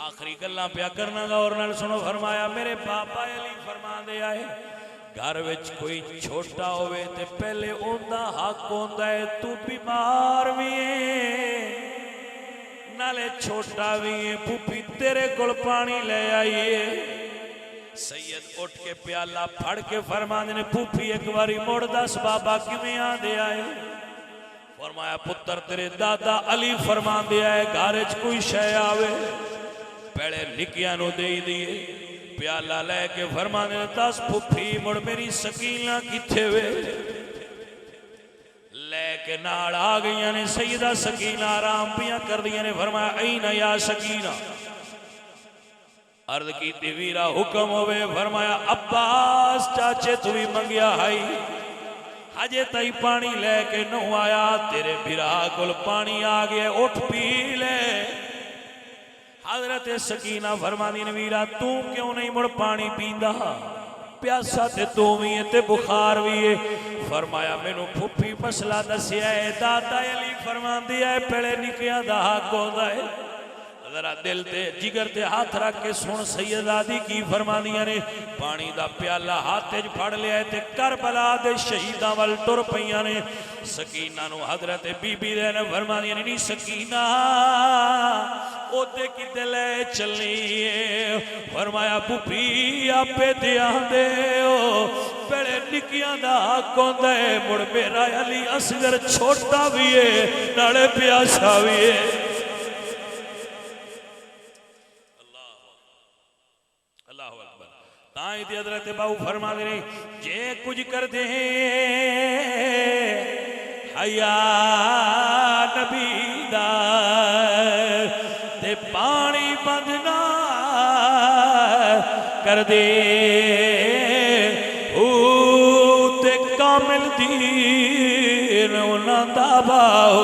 आखिरी गल्लां प्या करना गौर नाल सुनो। फरमाया मेरे पापा अली फरमांदे आए घर विच कोई छोटा होवे ते पहले उनका हक होंदा है। तू बीमार भी है नाले छोटा भी है, फूफी तेरे कोल पानी ले आइए। सैयद उठ के प्याला फड़ के फरमांदे ने फूफी एक बारी मुड़ दस बाबा किवें आंदे आए? फरमाया पुत्र तेरे दादा अली फरमांदे आए घर विच कोई शै आवे पहले निकिया नूं दे दिए। प्याला लैके फरमाने दस फुफी मुड़ मेरी सकीना किथे वे? लैके नाल आ गई ने। सैयदा सकीना आराम पिया कर दिया ने। फरमाया ऐन या सकीना? अर्ज की वीरा हुक्म होवे। फरमाया अब्बास चाचे तू भी मंगिया हाई, अजे तई पानी लैके नौ आया, तेरे बिरा कोल पानी आ गया, उठ पी ले। हजरत सकीना फरमानी ने वीरा तू क्यों नहीं मुड़ पानी पींदा? प्यासा ते तू भी है ते बुखार भी है। फरमाया मैनू फुफी मसला दसिया है। दादा अली फरमांदी है पहले निकिया दा हक होंदा है। जरा दिल ते जिगर ते हाथ रख के सुन सैयदा दी की फरमांदियां ने। पानी दा प्याला हाथ च फड़ लिया ते करबला दे शहीदां वल टुर पईयां ने। सकीना नू हजरत बीबी दे ने फरमांदियां ने नी सकीना ओदे किते ले चली? फरमाया फुफी आपे ते आंदे हो पहले निकियां दा हक होंदा है, मुड़ मेरा अली असगर छोटा भी है नाले प्यासा भी है। हजरत बाबू फरमा दे जे कुछ कर दे हया नबी दा ते पानी बंद ना कर दे ते कामिल दीन उन्हां दा बाओ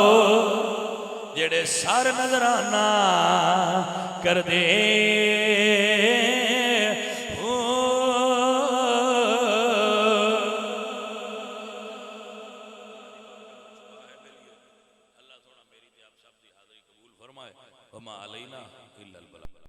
जेड़े सर नजराना कर दे। वमा अलैना इल्लल बलाग।